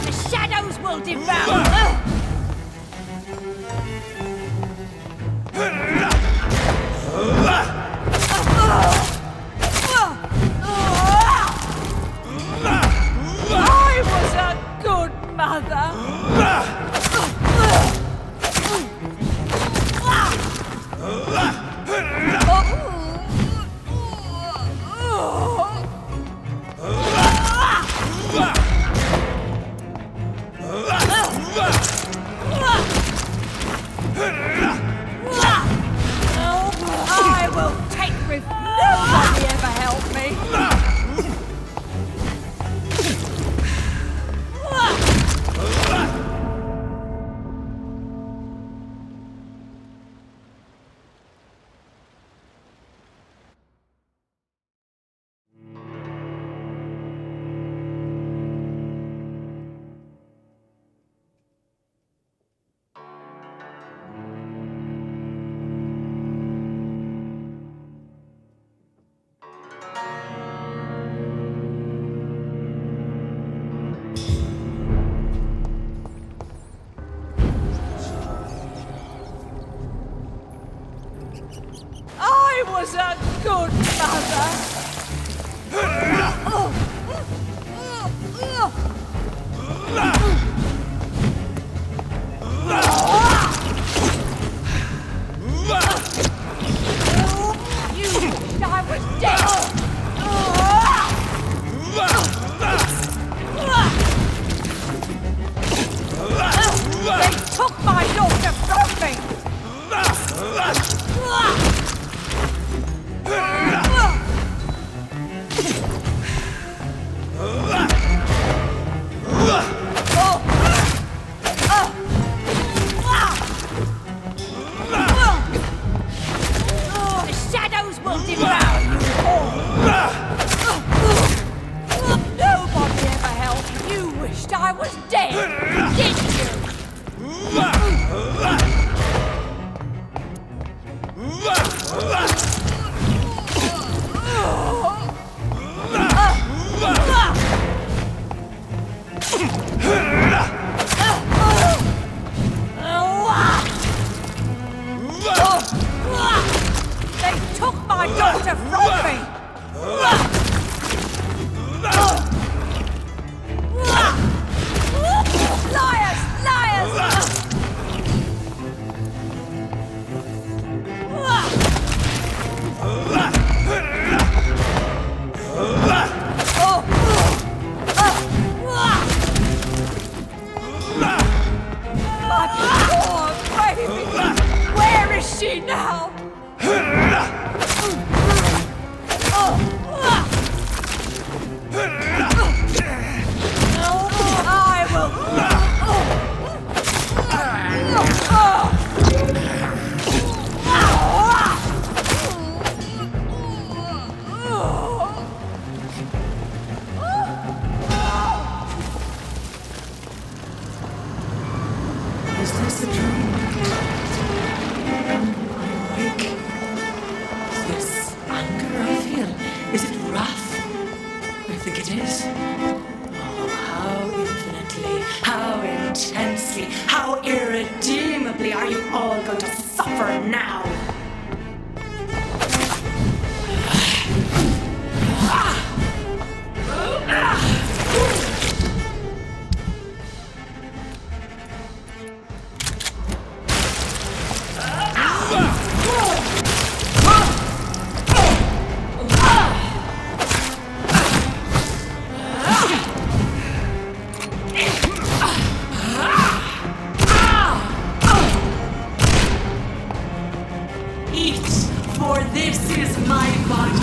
Speaker 9: The shadows will devour. I was a good mother. I will take revenge. Nobody ever helped me. I was a good mother. You wished I was dead. They took my daughter from me. The shadows will devour you all. Nobody ever helped. You wished I was dead, didn't you? They took my daughter from me! Liars! Liars! My poor baby! Where is she now? I
Speaker 5: Is this a dream? Awake? Is this anger I feel? Is it wrath? I think it is. Oh, how infinitely, how intensely, how irredeemably are you all going to suffer now? Eat, for this is my body.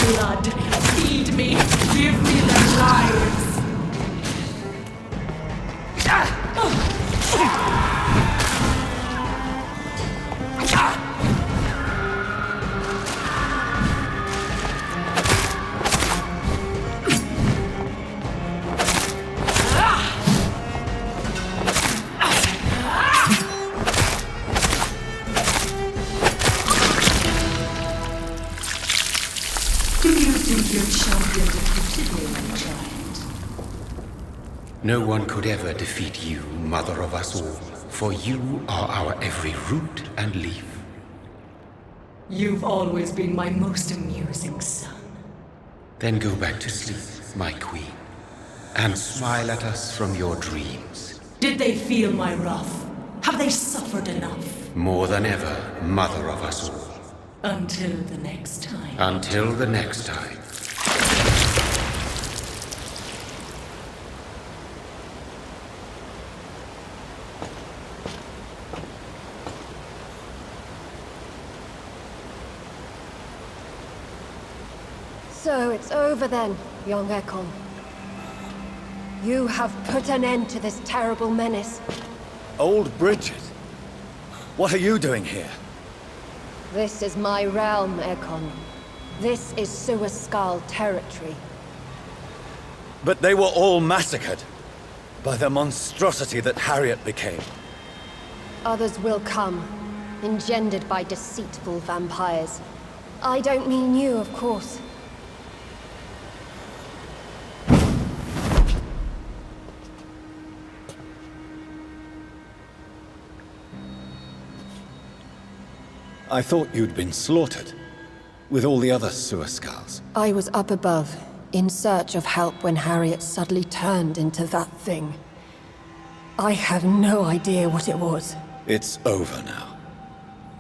Speaker 5: Blood, feed me, give me their lives.
Speaker 10: No one could ever defeat you, mother of us all, for you are our every root and leaf.
Speaker 5: You've always been my most amusing son.
Speaker 10: Then go back to sleep, my queen, and smile at us from your dreams.
Speaker 5: Did they feel my wrath? Have they suffered enough?
Speaker 10: More than ever, mother of us all.
Speaker 5: Until the next time.
Speaker 10: Until the next time.
Speaker 11: So it's over then, young Ekon. You have put an end to this terrible menace.
Speaker 1: Old Bridget? What are you doing here?
Speaker 11: This is my realm, Ekon. This is Suaskal territory.
Speaker 1: But they were all massacred by the monstrosity that Harriet became.
Speaker 11: Others will come, engendered by deceitful vampires. I don't mean you, of course.
Speaker 1: I thought you'd been slaughtered, with all the other Suaskals.
Speaker 11: I was up above, in search of help when Harriet suddenly turned into that thing. I have no idea what it was.
Speaker 1: It's over now.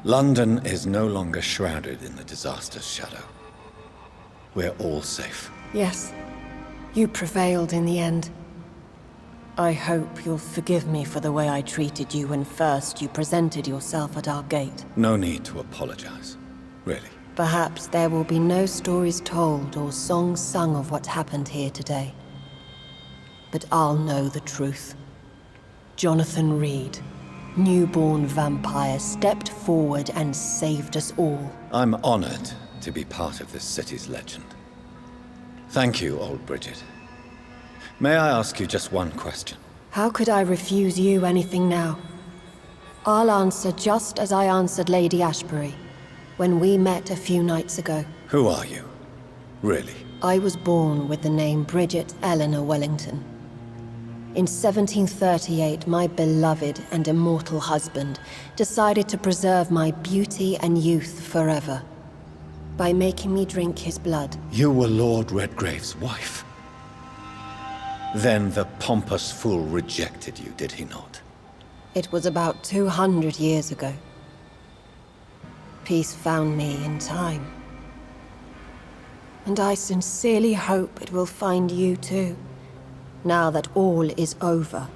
Speaker 1: London is no longer shrouded in the disaster's shadow. We're all safe.
Speaker 11: Yes, you prevailed in the end. I hope you'll forgive me for the way I treated you when first you presented yourself at our gate.
Speaker 1: No need to apologize, really.
Speaker 11: Perhaps there will be no stories told or songs sung of what happened here today. But I'll know the truth. Jonathan Reed, newborn vampire, stepped forward and saved us all.
Speaker 1: I'm honored to be part of this city's legend. Thank you, old Bridget. May I ask you just one question?
Speaker 11: How could I refuse you anything now? I'll answer just as I answered Lady Ashbury when we met a few nights ago.
Speaker 1: Who are you? Really?
Speaker 11: I was born with the name Bridget Eleanor Wellington. In 1738, my beloved and immortal husband decided to preserve my beauty and youth forever by making me drink his blood.
Speaker 1: You were Lord Redgrave's wife. Then the pompous fool rejected you, did he not?
Speaker 11: It was about 200 years ago. Peace found me in time. And I sincerely hope it will find you too, now that all is over.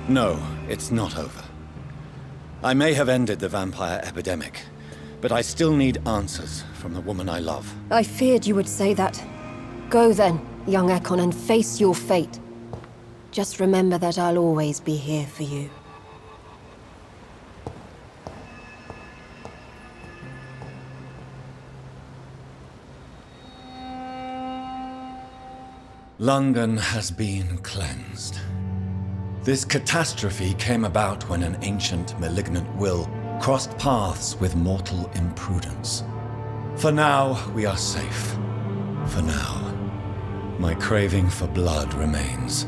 Speaker 1: No, it's not over. I may have ended the vampire epidemic, but I still need answers from the woman I love.
Speaker 11: I feared you would say that. Go then, young Ekon, and face your fate. Just remember that I'll always be here for you.
Speaker 1: London has been cleansed. This catastrophe came about when an ancient, malignant will crossed paths with mortal imprudence. For now, we are safe. For now. My craving for blood remains.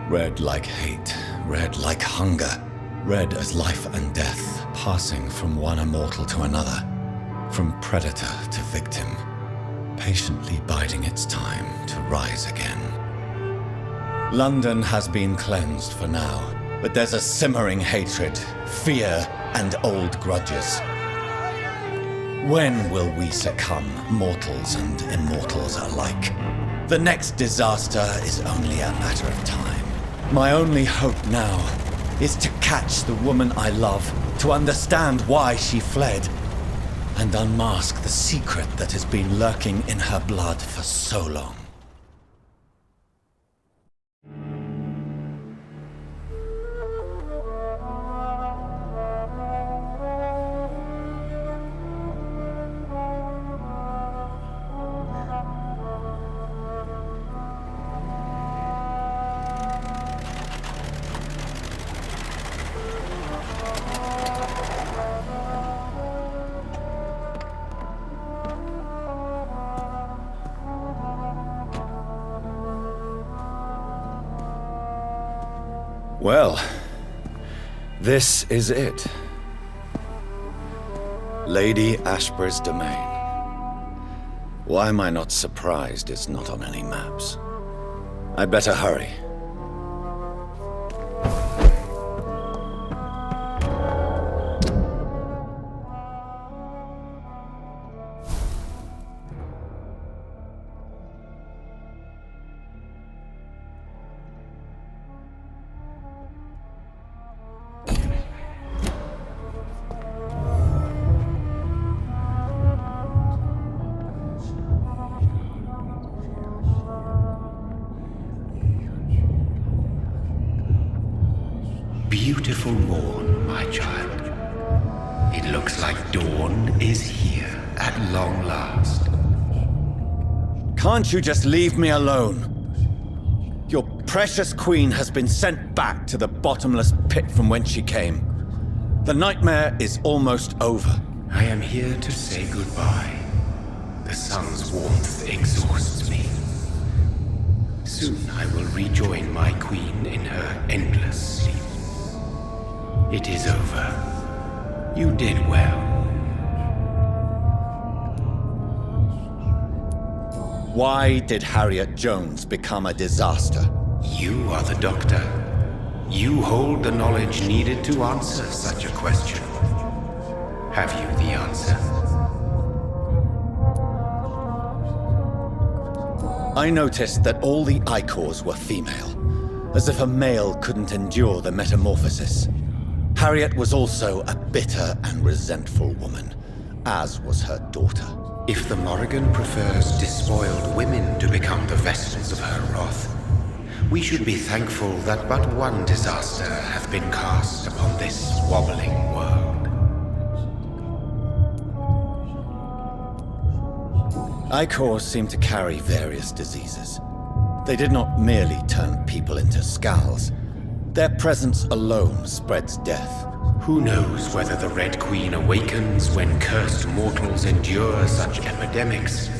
Speaker 1: Red like hate, red like hunger. Red as life and death, passing from one immortal to another. From predator to victim. Patiently biding its time to rise again. London has been cleansed for now, but there's a simmering hatred, fear, and old grudges. When will we succumb, mortals and immortals alike? The next disaster is only a matter of time. My only hope now is to catch the woman I love, to understand why she fled, and unmask the secret that has been lurking in her blood for so long. Well, this is it. Lady Ashbur's domain. Why am I not surprised it's not on any maps? I'd better hurry.
Speaker 10: Beautiful morn, my child. It looks like dawn is here at long last.
Speaker 1: Can't you just leave me alone? Your precious queen has been sent back to the bottomless pit from whence she came. The nightmare is almost over.
Speaker 10: I am here to say goodbye. The sun's warmth exhausts me. Soon I will rejoin my queen in her endless sleep. It is over. You did well.
Speaker 1: Why did Harriet Jones become a disaster?
Speaker 10: You are the doctor. You hold the knowledge needed to answer such a question. Have you the answer?
Speaker 1: I noticed that all the Icors were female, as if a male couldn't endure the metamorphosis. Harriet was also a bitter and resentful woman, as was her daughter.
Speaker 10: If the Morrigan prefers despoiled women to become the vessels of her wrath, we should be thankful that but one disaster hath been cast upon this wobbling world.
Speaker 1: Icors seem to carry various diseases. They did not merely turn people into skulls. Their presence alone spreads death.
Speaker 10: Who knows whether the Red Queen awakens when cursed mortals endure such epidemics,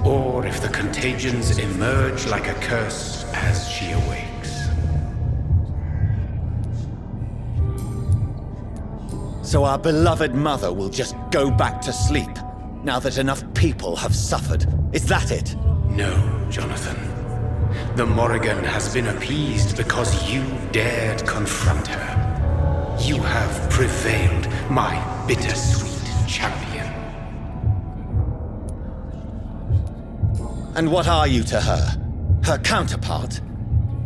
Speaker 10: or if the contagions emerge like a curse as she awakes.
Speaker 1: So our beloved mother will just go back to sleep, now that enough people have suffered. Is that it?
Speaker 10: No, Jonathan. The Morrigan has been appeased because you dared confront her. You have prevailed, my bittersweet champion.
Speaker 1: And what are you to her? Her counterpart?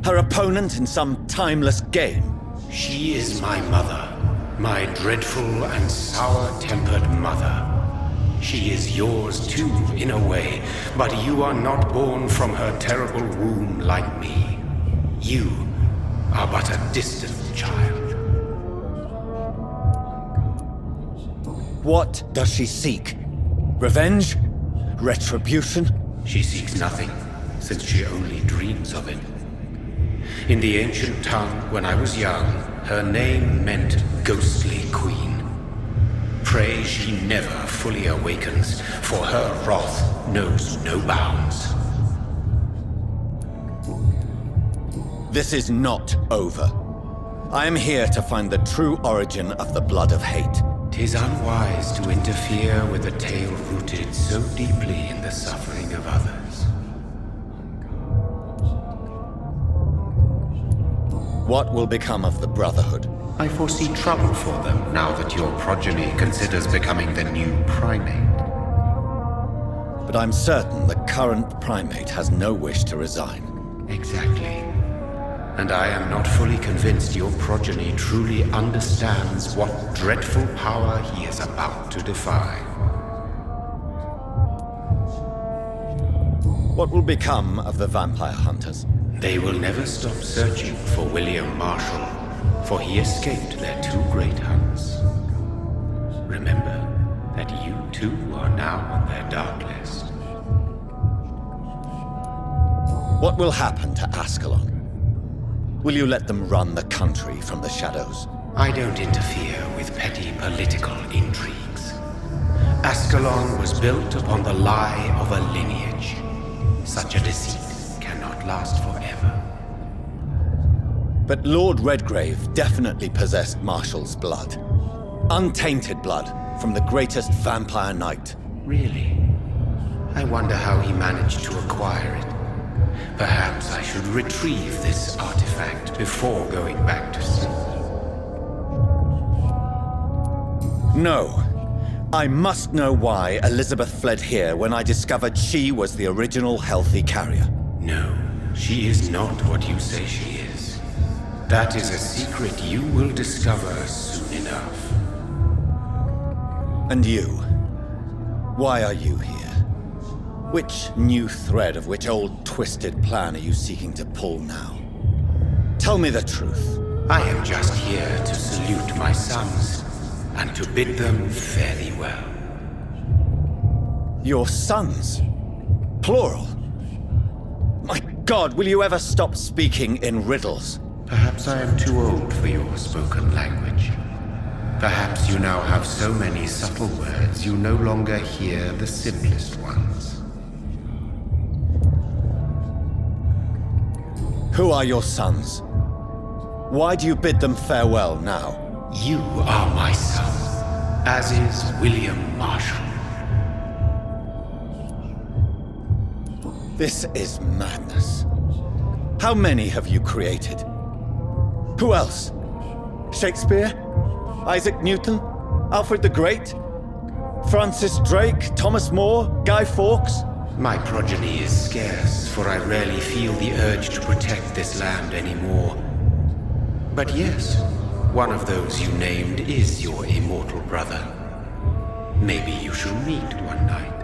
Speaker 1: Her opponent in some timeless game?
Speaker 10: She is my mother, my dreadful and sour-tempered mother. She is yours too, in a way, but you are not born from her terrible womb like me. You are but a distant child.
Speaker 1: What does she seek? Revenge? Retribution?
Speaker 10: She seeks nothing, since she only dreams of it. In the ancient tongue, when I was young, her name meant Ghostly Queen. Pray she never fully awakens, for her wrath knows no bounds.
Speaker 1: This is not over. I am here to find the true origin of the blood of hate.
Speaker 10: 'Tis unwise to interfere with a tale rooted so deeply in the suffering of others.
Speaker 1: What will become of the Brotherhood?
Speaker 10: I foresee trouble for them now that your progeny considers becoming the new primate.
Speaker 1: But I'm certain the current primate has no wish to resign.
Speaker 10: Exactly. And I am not fully convinced your progeny truly understands what dreadful power he is about to defy.
Speaker 1: What will become of the vampire hunters?
Speaker 10: They will never stop searching for William Marshall, for he escaped their two great hunts. Remember that you too are now on their dark list.
Speaker 1: What will happen to Ascalon? Will you let them run the country from the shadows?
Speaker 10: I don't interfere with petty political intrigues. Ascalon was built upon the lie of a lineage. Such a deceit cannot last forever.
Speaker 1: But Lord Redgrave definitely possessed Marshall's blood. Untainted blood, from the greatest vampire knight.
Speaker 10: Really? I wonder how he managed to acquire it. Perhaps I should retrieve this artifact before going back to sea.
Speaker 1: No. I must know why Elizabeth fled here when I discovered she was the original healthy carrier.
Speaker 10: No, she is not what you say she is. That is a secret you will discover soon enough.
Speaker 1: And you? Why are you here? Which new thread of which old twisted plan are you seeking to pull now? Tell me the truth.
Speaker 10: I am just here to salute my sons, and to bid them fare thee well.
Speaker 1: Your sons? Plural? My God, will you ever stop speaking in riddles?
Speaker 10: Perhaps I am too old for your spoken language. Perhaps you now have so many subtle words you no longer hear the simplest ones.
Speaker 1: Who are your sons? Why do you bid them farewell now?
Speaker 10: You are my son, as is William Marshall.
Speaker 1: This is madness. How many have you created? Who else? Shakespeare? Isaac Newton? Alfred the Great? Francis Drake? Thomas More? Guy Fawkes?
Speaker 10: My progeny is scarce, for I rarely feel the urge to protect this land anymore. But yes, one of those you named is your immortal brother. Maybe you shall meet one night.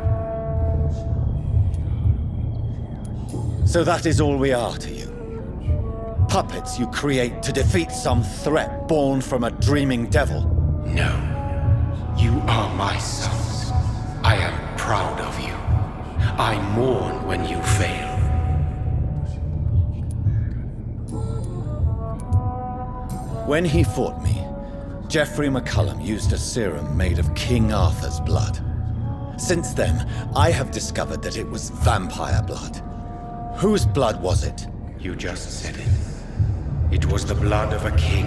Speaker 1: So that is all we are to you? Puppets you create to defeat some threat born from a dreaming devil?
Speaker 10: No. You are my sons. I am proud of you. I mourn when you fail.
Speaker 1: When he fought me, Geoffrey McCullum used a serum made of King Arthur's blood. Since then, I have discovered that it was vampire blood. Whose blood was it?
Speaker 10: You just said it. It was the blood of a king.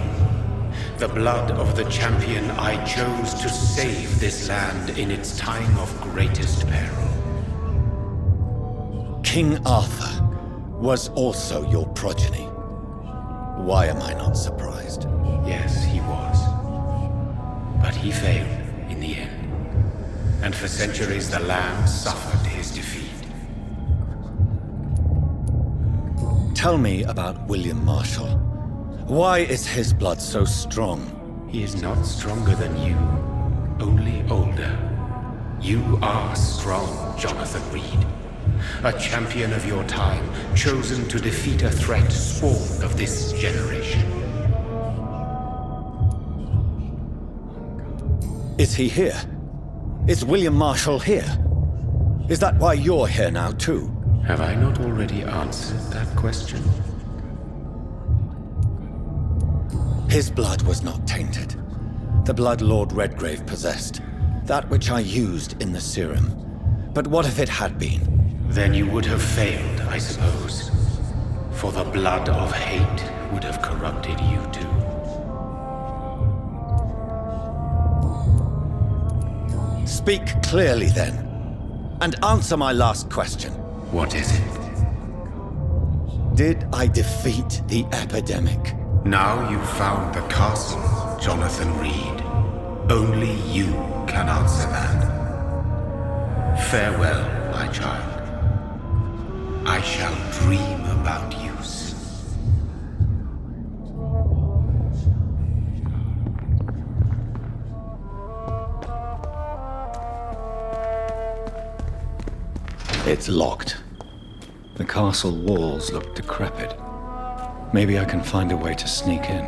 Speaker 10: The blood of the champion I chose to save this land in its time of greatest peril.
Speaker 1: King Arthur was also your progeny. Why am I not surprised?
Speaker 10: Yes, he was. But he failed in the end. And for centuries the land suffered his defeat.
Speaker 1: Tell me about William Marshall. Why is his blood so strong?
Speaker 10: He is not stronger than you, only older. You are strong, Jonathan Reed. A champion of your time, chosen to defeat a threat spawned of this generation.
Speaker 1: Is he here? Is William Marshall here? Is that why you're here now, too?
Speaker 10: Have I not already answered that question?
Speaker 1: His blood was not tainted. The blood Lord Redgrave possessed. That which I used in the serum. But what if it had been?
Speaker 10: Then you would have failed, I suppose. For the blood of hate would have corrupted you too.
Speaker 1: Speak clearly then, and answer my last question.
Speaker 10: What is it?
Speaker 1: Did I defeat the epidemic?
Speaker 10: Now you've found the castle, Jonathan Reed. Only you can answer that. Farewell, my child. I shall dream about you soon.
Speaker 1: It's locked. The castle walls look decrepit. Maybe I can find a way to sneak in.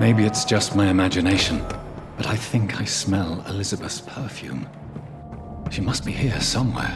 Speaker 1: Maybe it's just my imagination, but I think I smell Elizabeth's perfume. She must be here somewhere.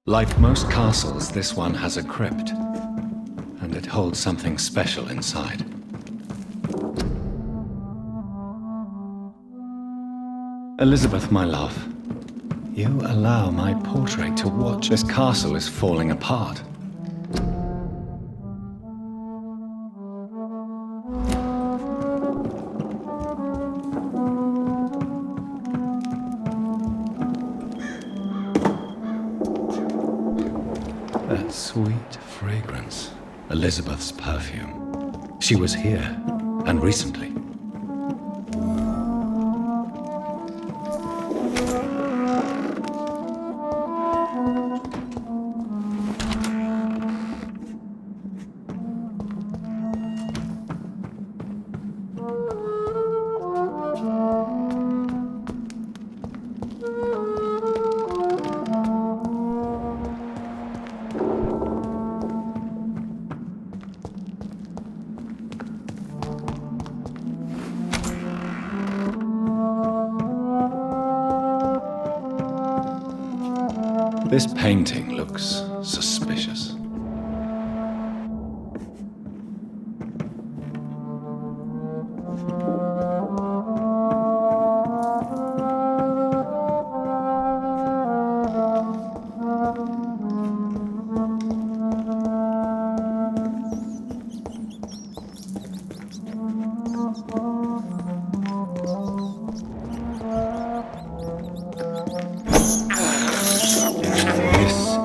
Speaker 1: Like most castles, this one has a crypt, and it holds something special inside. Elizabeth, my love, you allow my portrait to watch. This castle is falling apart. That sweet fragrance. Elizabeth's perfume. She was here, and recently. This painting looks suspicious.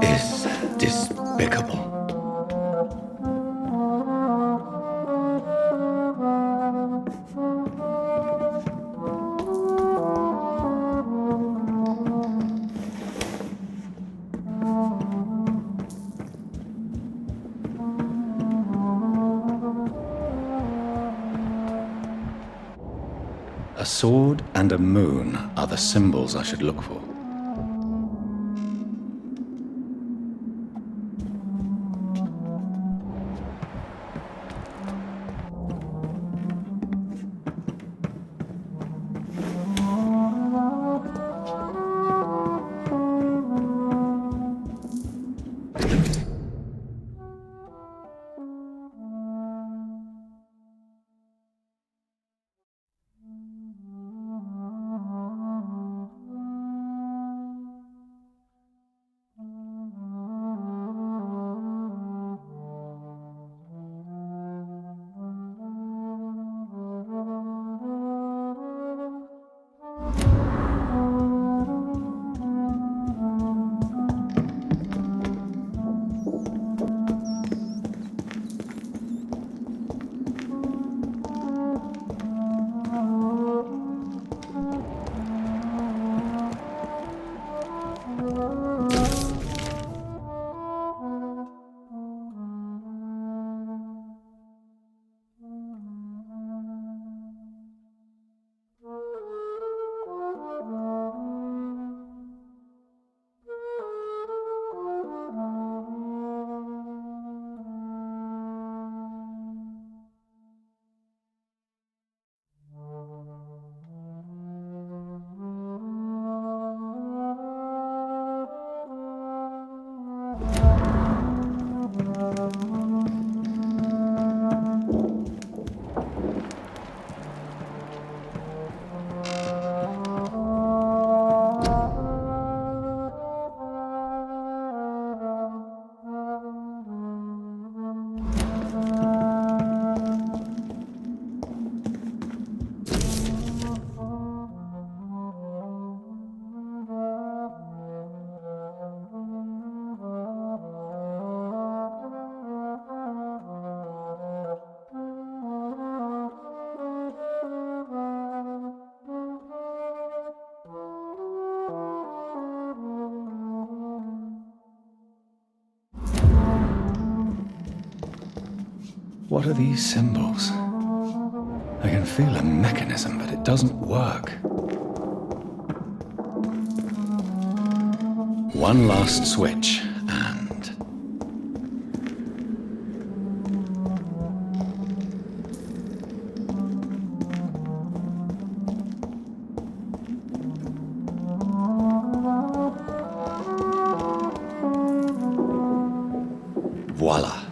Speaker 1: This is despicable. A sword and a moon are the symbols I should look for. What are these symbols? I can feel a mechanism, but it doesn't work. One last switch, and... voila.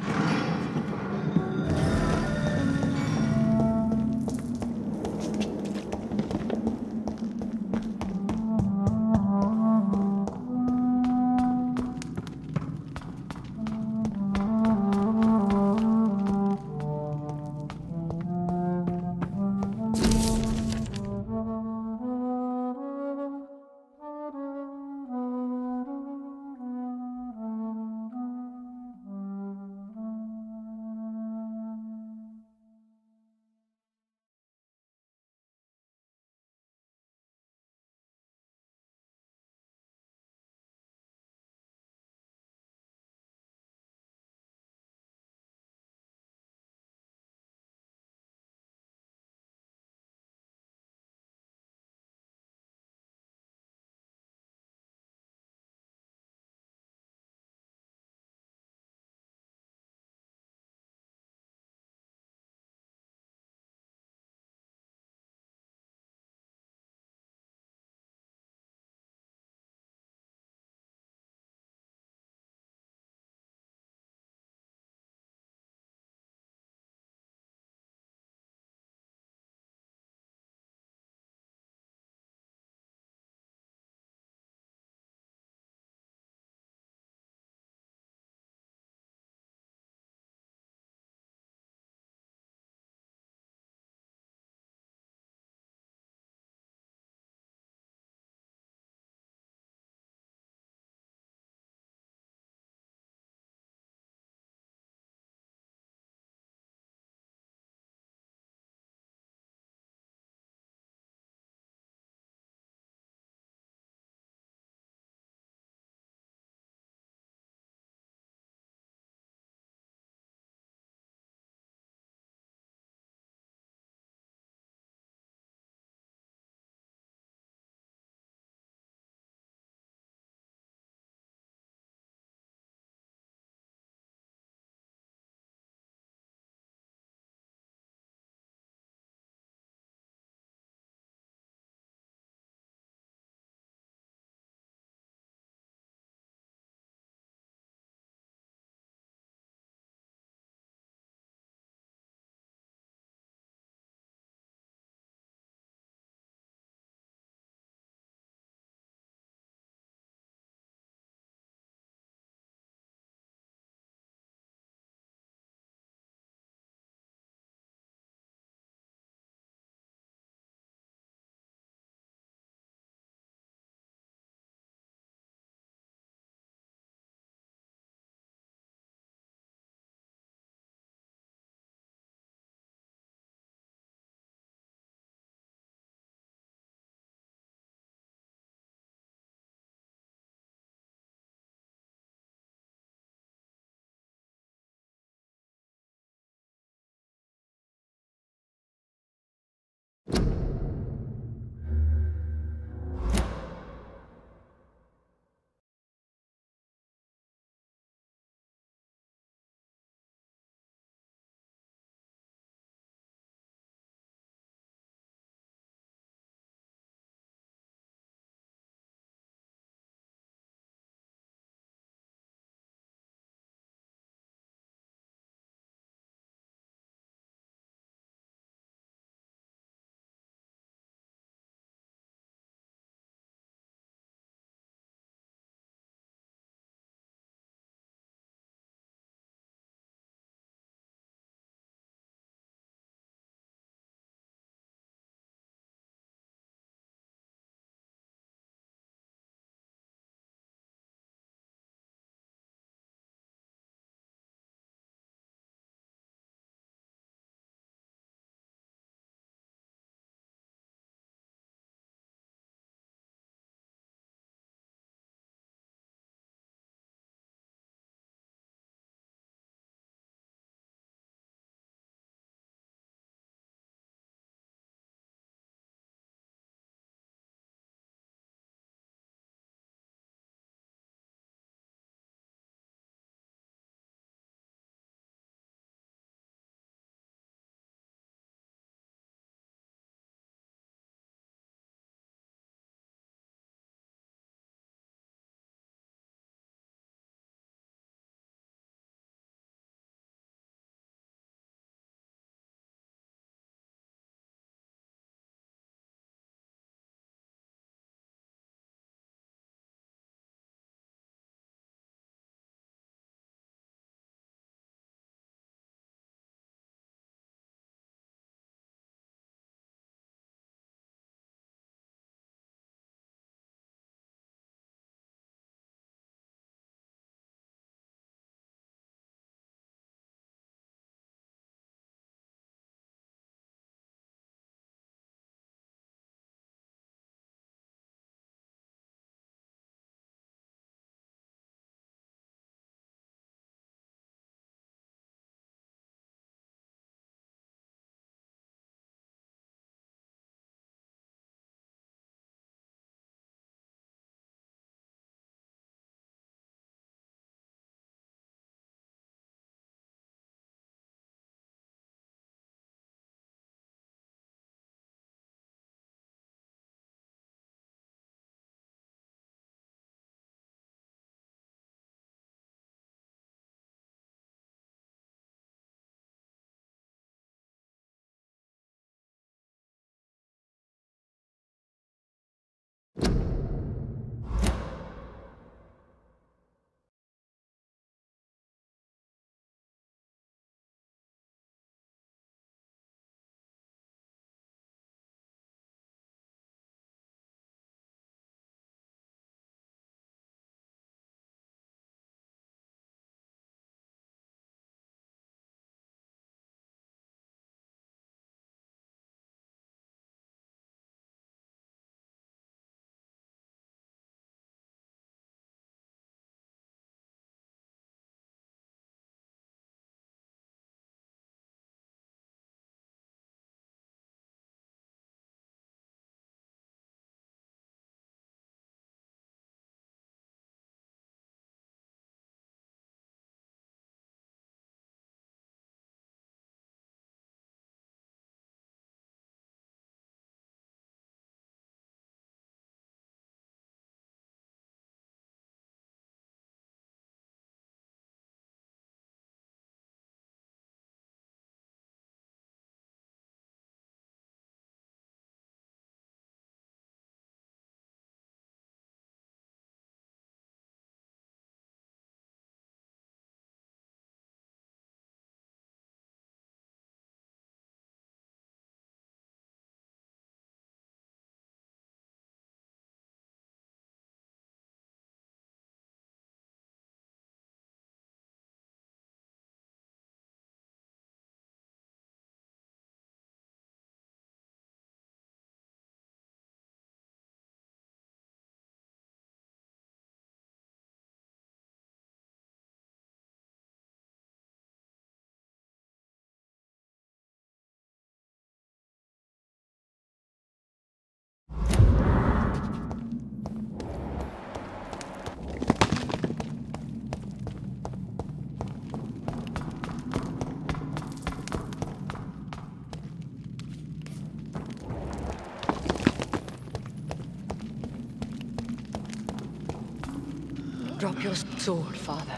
Speaker 5: Drop your sword, Father.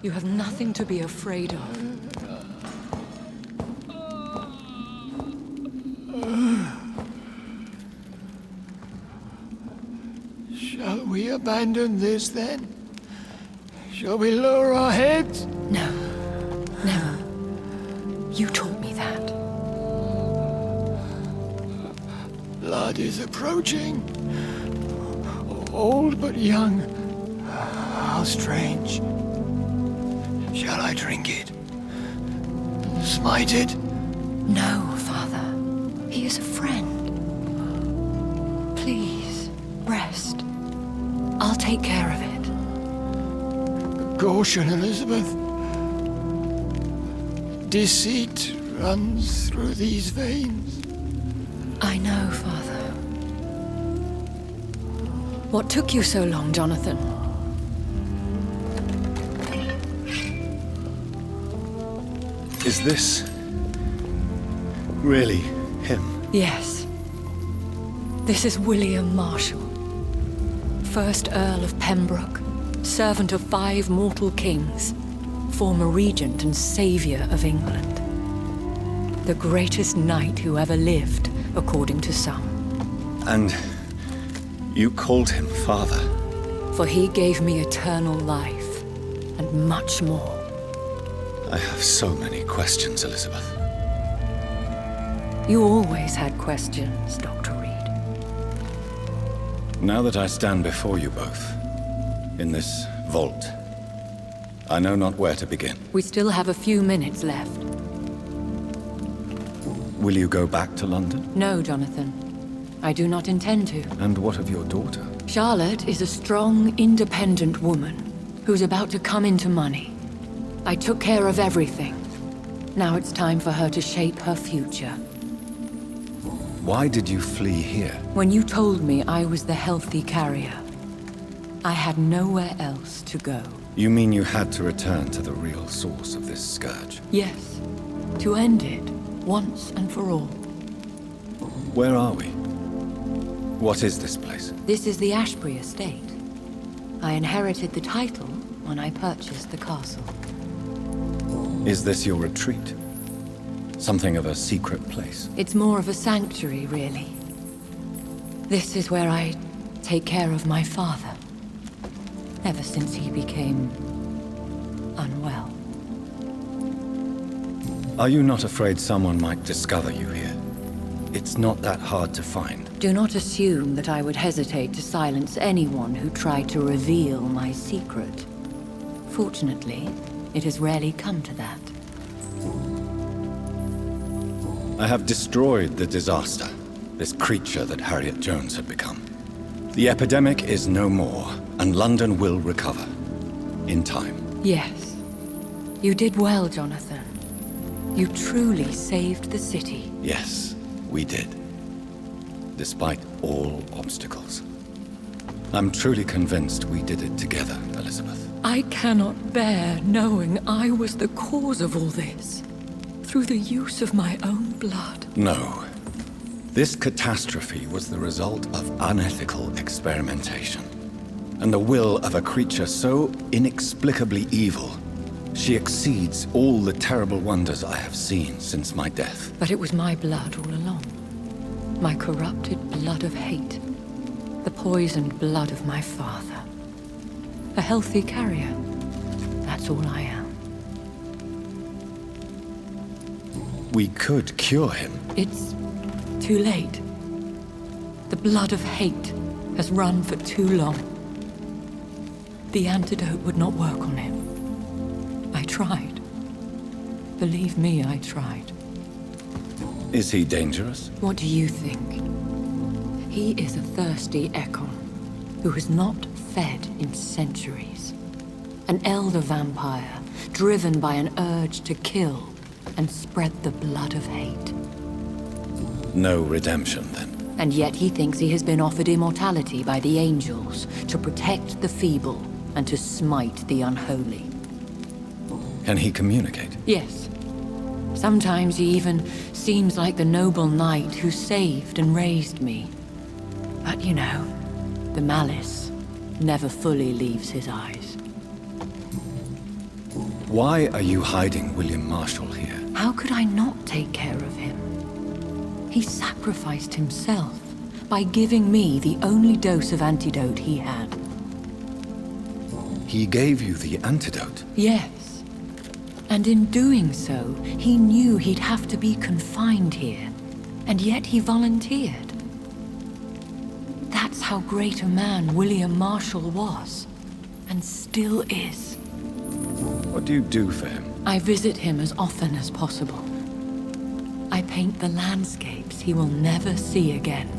Speaker 5: You have nothing to be afraid of.
Speaker 4: Shall we abandon this then? Shall we lower our heads?
Speaker 5: No. Never. You taught me that.
Speaker 4: Blood is approaching. Old but young. How strange. Shall I drink it? Smite it?
Speaker 5: No, Father. He is a friend. Please, rest. I'll take care of it.
Speaker 4: Caution, Elizabeth. Deceit runs through these veins.
Speaker 5: I know, Father. What took you so long, Jonathan?
Speaker 1: Is this really him?
Speaker 5: Yes. This is William Marshall, 1st Earl of Pembroke, servant of 5 mortal kings, former regent and savior of England. The greatest knight who ever lived, according to some.
Speaker 1: And you called him father?
Speaker 5: For he gave me eternal life, and much more.
Speaker 1: I have so many questions, Elizabeth.
Speaker 5: You always had questions, Dr. Reed.
Speaker 1: Now that I stand before you both, in this vault, I know not where to begin.
Speaker 5: We still have a few minutes left.
Speaker 1: Will you go back to London?
Speaker 5: No, Jonathan. I do not intend to.
Speaker 1: And what of your daughter?
Speaker 5: Charlotte is a strong, independent woman who's about to come into money. I took care of everything. Now it's time for her to shape her future.
Speaker 1: Why did you flee here?
Speaker 5: When you told me I was the healthy carrier, I had nowhere else to go.
Speaker 1: You mean you had to return to the real source of this scourge?
Speaker 5: Yes, to end it, once and for all.
Speaker 1: Where are we? What is this place?
Speaker 5: This is the Ashbury estate. I inherited the title when I purchased the castle.
Speaker 1: Is this your retreat? Something of a secret place?
Speaker 5: It's more of a sanctuary, really. This is where I take care of my father. Ever since he became unwell.
Speaker 1: Are you not afraid someone might discover you here? It's not that hard to find.
Speaker 5: Do not assume that I would hesitate to silence anyone who tried to reveal my secret. Fortunately, it has rarely come to that.
Speaker 1: I have destroyed the disaster, this creature that Harriet Jones had become. The epidemic is no more, and London will recover. In time.
Speaker 5: Yes. You did well, Jonathan. You truly saved the city.
Speaker 1: Yes, we did. Despite all obstacles. I'm truly convinced we did it together, Elizabeth.
Speaker 5: I cannot bear knowing I was the cause of all this. Through the use of my own blood.
Speaker 1: No. This catastrophe was the result of unethical experimentation. And the will of a creature so inexplicably evil, she exceeds all the terrible wonders I have seen since my death.
Speaker 5: But it was my blood all along. My corrupted blood of hate. The poisoned blood of my father. A healthy carrier. That's all I am.
Speaker 1: We could cure him.
Speaker 5: It's too late. The blood of hate has run for too long. The antidote would not work on him. I tried. Believe me, I tried.
Speaker 1: Is he dangerous?
Speaker 5: What do you think? He is a thirsty Ekon who has not fed in centuries. An elder vampire, driven by an urge to kill and spread the blood of hate.
Speaker 1: No redemption, then.
Speaker 5: And yet he thinks he has been offered immortality by the angels to protect the feeble and to smite the unholy.
Speaker 1: Can he communicate?
Speaker 5: Yes. Sometimes he even seems like the noble knight who saved and raised me. But you know, the malice, never fully leaves his eyes.
Speaker 1: Why are you hiding William Marshall here?
Speaker 5: How could I not take care of him? He sacrificed himself by giving me the only dose of antidote he had.
Speaker 1: He gave you the antidote?
Speaker 5: Yes. And in doing so, he knew he'd have to be confined here. And yet he volunteered. That's how great a man William Marshall was. And still is.
Speaker 1: What do you do for him?
Speaker 5: I visit him as often as possible. I paint the landscapes he will never see again.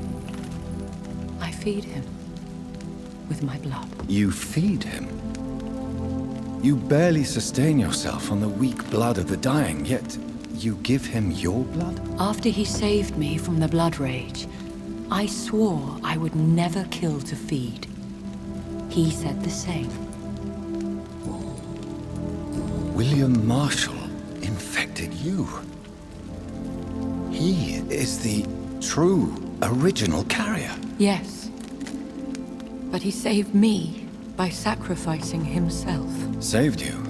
Speaker 5: I feed him with my blood.
Speaker 1: You feed him? You barely sustain yourself on the weak blood of the dying, yet you give him your blood?
Speaker 5: After he saved me from the blood rage, I swore I would never kill to feed. He said the same.
Speaker 1: William Marshall infected you. He is the true, original carrier.
Speaker 5: Yes. But he saved me by sacrificing himself.
Speaker 1: Saved you?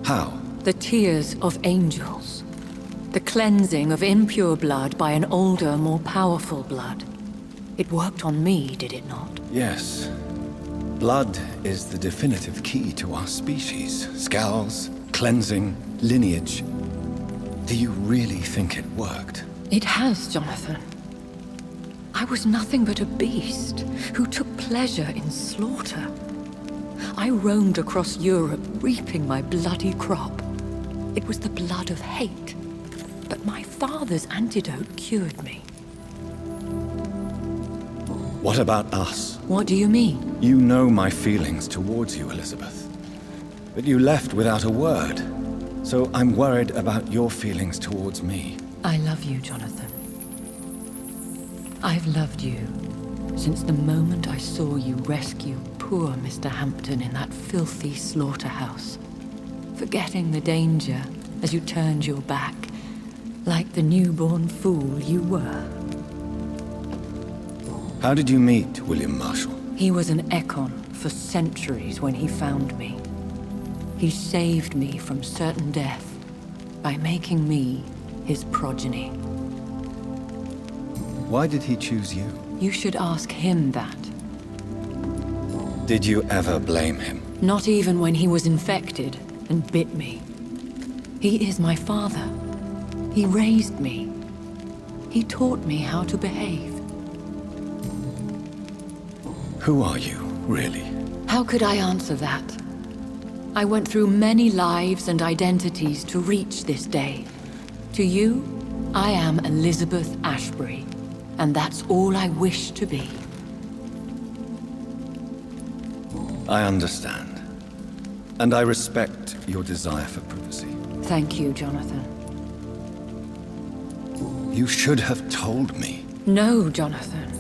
Speaker 1: How?
Speaker 5: The tears of angels. The cleansing of impure blood by an older, more powerful blood. It worked on me, did it not?
Speaker 1: Yes. Blood is the definitive key to our species. Scowls, cleansing, lineage. Do you really think it worked?
Speaker 5: It has, Jonathan. I was nothing but a beast who took pleasure in slaughter. I roamed across Europe, reaping my bloody crop. It was the blood of hate. But my father's antidote cured me.
Speaker 1: What about us?
Speaker 5: What do you mean?
Speaker 1: You know my feelings towards you, Elizabeth. But you left without a word. So I'm worried about your feelings towards me.
Speaker 5: I love you, Jonathan. I've loved you since the moment I saw you rescue poor Mr. Hampton in that filthy slaughterhouse. Forgetting the danger as you turned your back, like the newborn fool you were.
Speaker 1: How did you meet William Marshall?
Speaker 5: He was an Ekon for centuries when he found me. He saved me from certain death by making me his progeny.
Speaker 1: Why did he choose you?
Speaker 5: You should ask him that.
Speaker 1: Did you ever blame him?
Speaker 5: Not even when he was infected and bit me. He is my father. He raised me. He taught me how to behave.
Speaker 1: Who are you, really?
Speaker 5: How could I answer that? I went through many lives and identities to reach this day. To you, I am Elizabeth Ashbury, and that's all I wish to be.
Speaker 1: I understand. And I respect your desire for privacy.
Speaker 5: Thank you, Jonathan.
Speaker 1: You should have told me.
Speaker 5: No, Jonathan.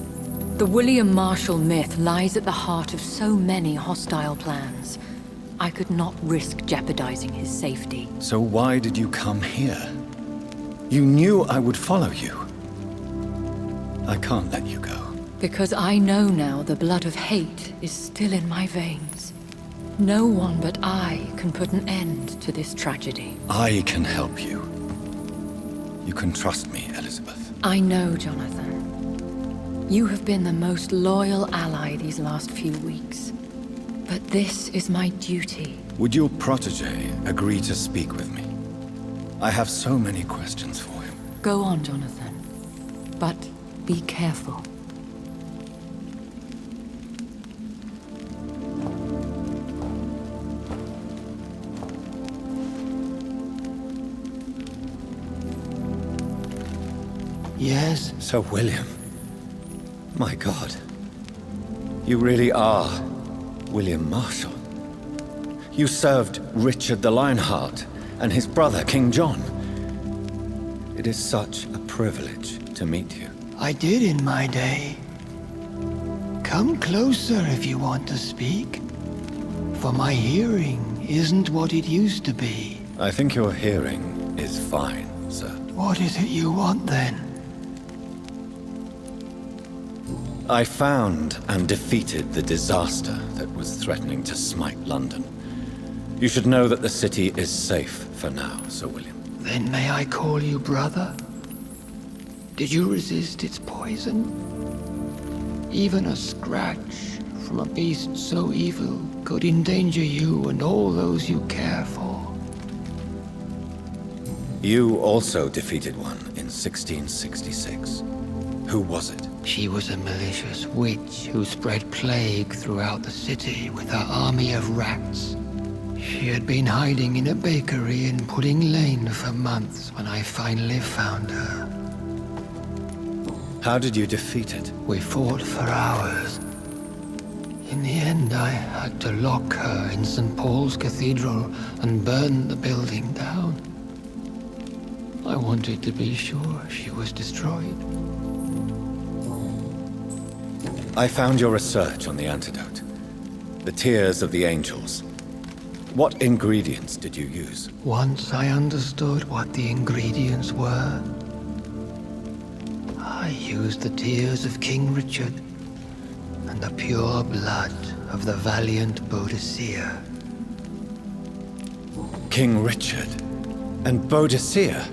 Speaker 5: The William Marshall myth lies at the heart of so many hostile plans. I could not risk jeopardizing his safety.
Speaker 1: So why did you come here? You knew I would follow you. I can't let you go.
Speaker 5: Because I know now the blood of hate is still in my veins. No one but I can put an end to this tragedy.
Speaker 1: I can help you. You can trust me, Elizabeth.
Speaker 5: I know, Jonathan. You have been the most loyal ally these last few weeks. But this is my duty.
Speaker 1: Would your protege agree to speak with me? I have so many questions for him.
Speaker 5: Go on, Jonathan. But be careful.
Speaker 4: Yes?
Speaker 1: Sir William. My God. You really are William Marshall. You served Richard the Lionheart and his brother, King John. It is such a privilege to meet you.
Speaker 4: I did in my day. Come closer if you want to speak. For my hearing isn't what it used to be.
Speaker 1: I think your hearing is fine, sir.
Speaker 4: What is it you want then?
Speaker 1: I found and defeated the disaster that was threatening to smite London. You should know that the city is safe for now, Sir William.
Speaker 4: Then may I call you brother? Did you resist its poison? Even a scratch from a beast so evil could endanger you and all those you care for.
Speaker 1: You also defeated one in 1666. Who was it?
Speaker 4: She was a malicious witch who spread plague throughout the city with her army of rats. She had been hiding in a bakery in Pudding Lane for months when I finally found her.
Speaker 1: How did you defeat it?
Speaker 4: We fought for hours. In the end, I had to lock her in St. Paul's Cathedral and burn the building down. I wanted to be sure she was destroyed.
Speaker 1: I found your research on the antidote. The tears of the angels. What ingredients did you use?
Speaker 4: Once I understood what the ingredients were, I used the tears of King Richard and the pure blood of the valiant Boadicea.
Speaker 1: King Richard and Boadicea?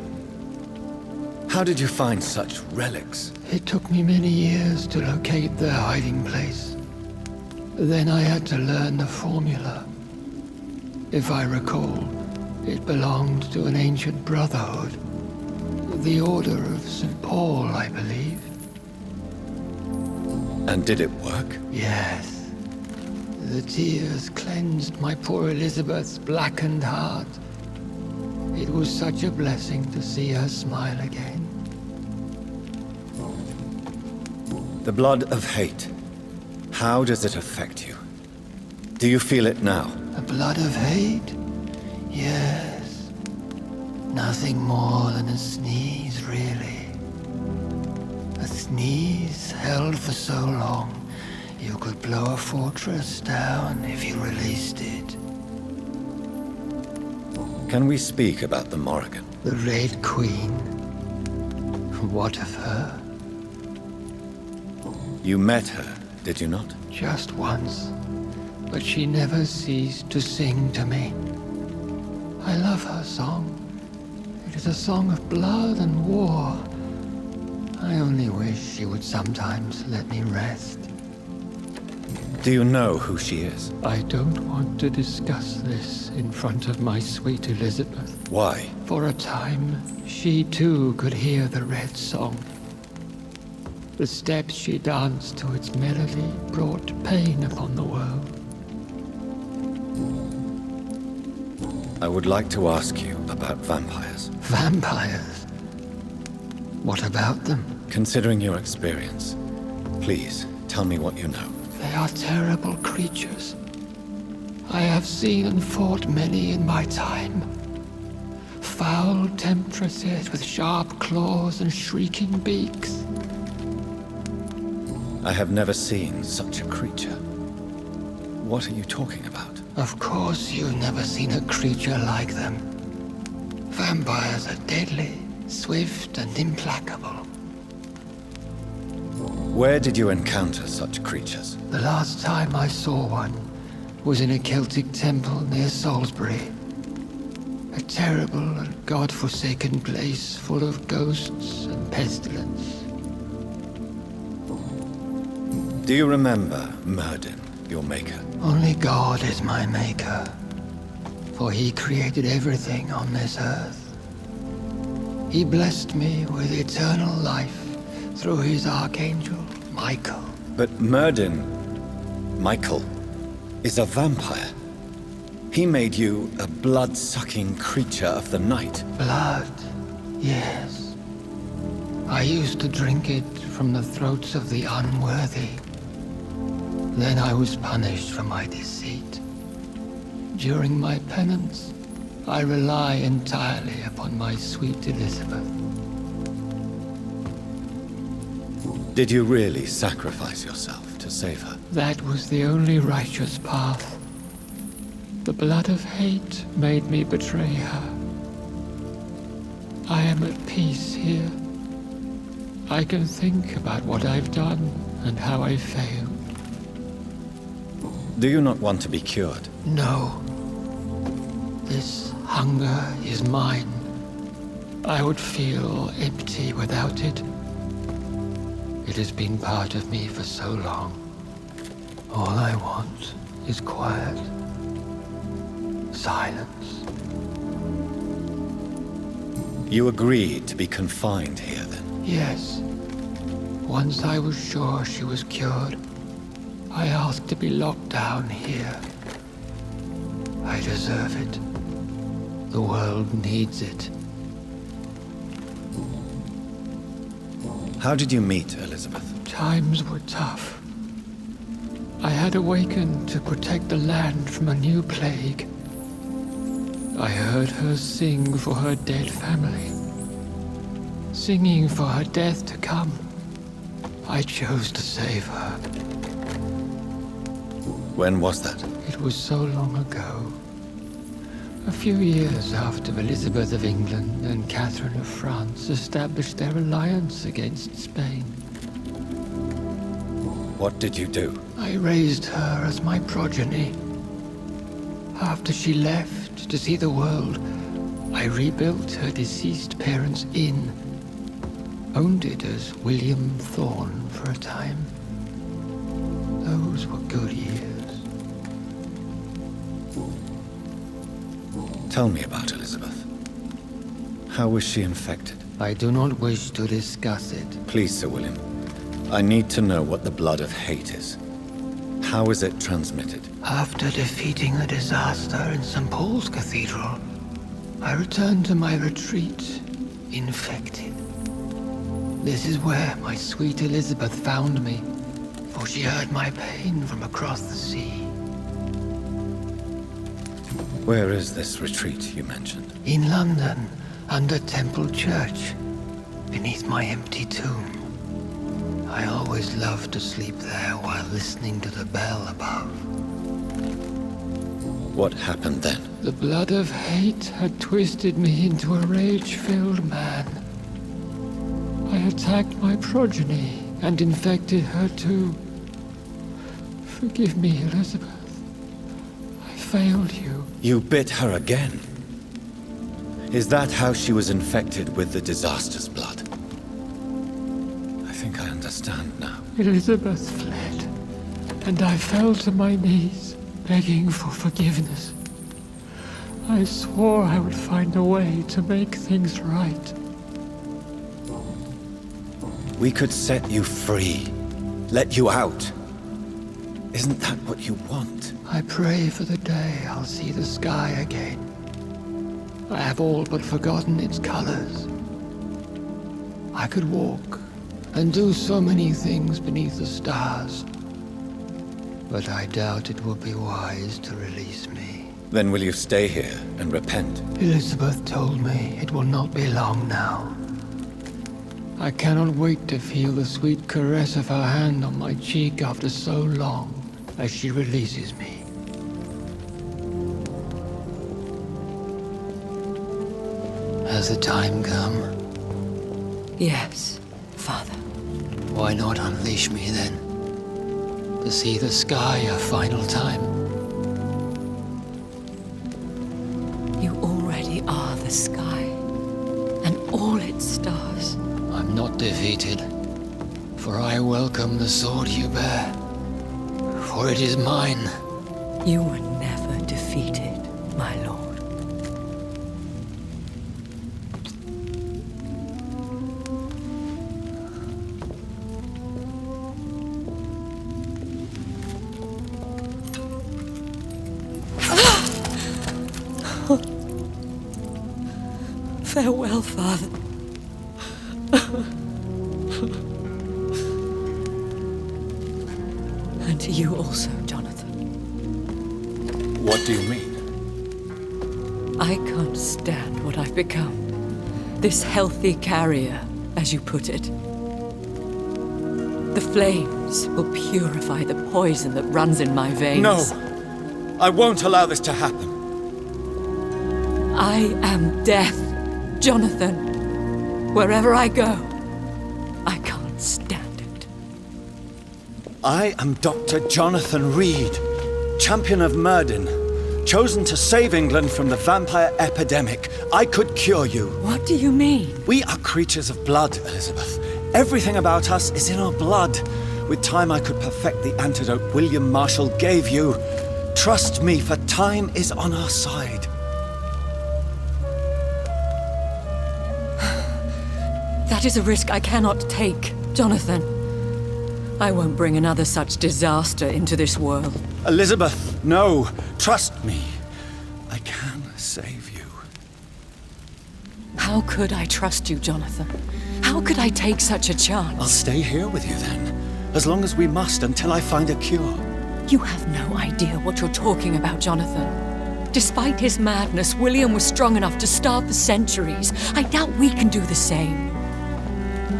Speaker 1: How did you find such relics?
Speaker 4: It took me many years to locate their hiding place. Then I had to learn the formula. If I recall, it belonged to an ancient brotherhood. The Order of St. Paul, I believe.
Speaker 1: And did it work?
Speaker 4: Yes. The tears cleansed my poor Elizabeth's blackened heart. It was such a blessing to see her smile again.
Speaker 1: The blood of hate. How does it affect you? Do you feel it now?
Speaker 4: The blood of hate? Yes. Nothing more than a sneeze, really. A sneeze held for so long, you could blow a fortress down if you released it.
Speaker 1: Can we speak about the Morrigan?
Speaker 4: The Red Queen. What of her?
Speaker 1: You met her, did you not?
Speaker 4: Just once. But she never ceased to sing to me. I love her song. It is a song of blood and war. I only wish she would sometimes let me rest.
Speaker 1: Do you know who she is?
Speaker 4: I don't want to discuss this in front of my sweet Elizabeth.
Speaker 1: Why?
Speaker 4: For a time, she too could hear the Red Song. The steps she danced to its melody brought pain upon the world.
Speaker 1: I would like to ask you about vampires.
Speaker 4: Vampires? What about them?
Speaker 1: Considering your experience, please tell me what you know.
Speaker 4: They are terrible creatures. I have seen and fought many in my time. Foul temptresses with sharp claws and shrieking beaks.
Speaker 1: I have never seen such a creature. What are you talking about?
Speaker 4: Of course you've never seen a creature like them. Vampires are deadly, swift and implacable.
Speaker 1: Where did you encounter such creatures?
Speaker 4: The last time I saw one was in a Celtic temple near Salisbury. A terrible and god-forsaken place full of ghosts and pestilence.
Speaker 1: Do you remember Myrddin, your maker?
Speaker 4: Only God is my maker, for he created everything on this earth. He blessed me with eternal life through his archangel, Michael.
Speaker 1: But Myrddin, Michael, is a vampire. He made you a blood-sucking creature of the night.
Speaker 4: Blood, yes. I used to drink it from the throats of the unworthy. Then I was punished for my deceit. During my penance, I rely entirely upon my sweet Elizabeth.
Speaker 1: Did you really sacrifice yourself to save her?
Speaker 4: That was the only righteous path. The blood of hate made me betray her. I am at peace here. I can think about what I've done and how I failed.
Speaker 1: Do you not want to be cured?
Speaker 4: No. This hunger is mine. I would feel empty without it. It has been part of me for so long. All I want is quiet. Silence.
Speaker 1: You agreed to be confined here, then?
Speaker 4: Yes. Once I was sure she was cured, I asked to be locked down here. I deserve it. The world needs it.
Speaker 1: How did you meet Elizabeth?
Speaker 4: Times were tough. I had awakened to protect the land from a new plague. I heard her sing for her dead family. Singing for her death to come. I chose to save her.
Speaker 1: When was that?
Speaker 4: It was so long ago. A few years after Elizabeth of England and Catherine of France established their alliance against Spain.
Speaker 1: What did you do?
Speaker 4: I raised her as my progeny. After she left to see the world, I rebuilt her deceased parents' inn. Owned it as William Thorne for a time. Those were good years.
Speaker 1: Tell me about Elizabeth. How was she infected?
Speaker 4: I do not wish to discuss it.
Speaker 1: Please, Sir William. I need to know what the blood of hate is. How is it transmitted?
Speaker 4: After defeating a disaster in St. Paul's Cathedral, I returned to my retreat, infected. This is where my sweet Elizabeth found me, for she heard my pain from across the sea.
Speaker 1: Where is this retreat you mentioned?
Speaker 4: In London, under Temple Church, beneath my empty tomb. I always loved to sleep there while listening to the bell above.
Speaker 1: What happened then?
Speaker 4: The blood of hate had twisted me into a rage-filled man. I attacked my progeny and infected her too. Forgive me, Elizabeth. I failed you.
Speaker 1: You bit her again? Is that how she was infected with the disaster's blood? I think I understand now.
Speaker 4: Elizabeth fled, and I fell to my knees, begging for forgiveness. I swore I would find a way to make things right.
Speaker 1: We could set you free. Let you out. Isn't that what you want?
Speaker 4: I pray for the day I'll see the sky again. I have all but forgotten its colors. I could walk and do so many things beneath the stars. But I doubt it will be wise to release me.
Speaker 1: Then will you stay here and repent?
Speaker 4: Elizabeth told me it will not be long now. I cannot wait to feel the sweet caress of her hand on my cheek after so long as she releases me. Has the time come?
Speaker 5: Yes, Father.
Speaker 4: Why not unleash me then? To see the sky a final time?
Speaker 5: You already are the sky, and all its stars.
Speaker 4: I'm not defeated, for I welcome the sword you bear, for it is mine.
Speaker 5: You were never defeated, my lord. Farewell, Father. And to you also, Jonathan.
Speaker 1: What do you mean?
Speaker 5: I can't stand what I've become. This healthy carrier, as you put it. The flames will purify the poison that runs in my veins.
Speaker 1: No! I won't allow this to happen.
Speaker 5: I am death, Jonathan. Wherever I go, I can't stand it.
Speaker 1: I am Dr. Jonathan Reed, champion of Myrddin, chosen to save England from the vampire epidemic. I could cure you.
Speaker 5: What do you mean?
Speaker 1: We are creatures of blood, Elizabeth. Everything about us is in our blood. With time, I could perfect the antidote William Marshall gave you. Trust me, for time is on our side.
Speaker 5: That is a risk I cannot take, Jonathan. I won't bring another such disaster into this world.
Speaker 1: Elizabeth, no. Trust me. I can save you.
Speaker 5: How could I trust you, Jonathan? How could I take such a chance?
Speaker 1: I'll stay here with you then, as long as we must until I find a cure.
Speaker 5: You have no idea what you're talking about, Jonathan. Despite his madness, William was strong enough to starve for centuries. I doubt we can do the same.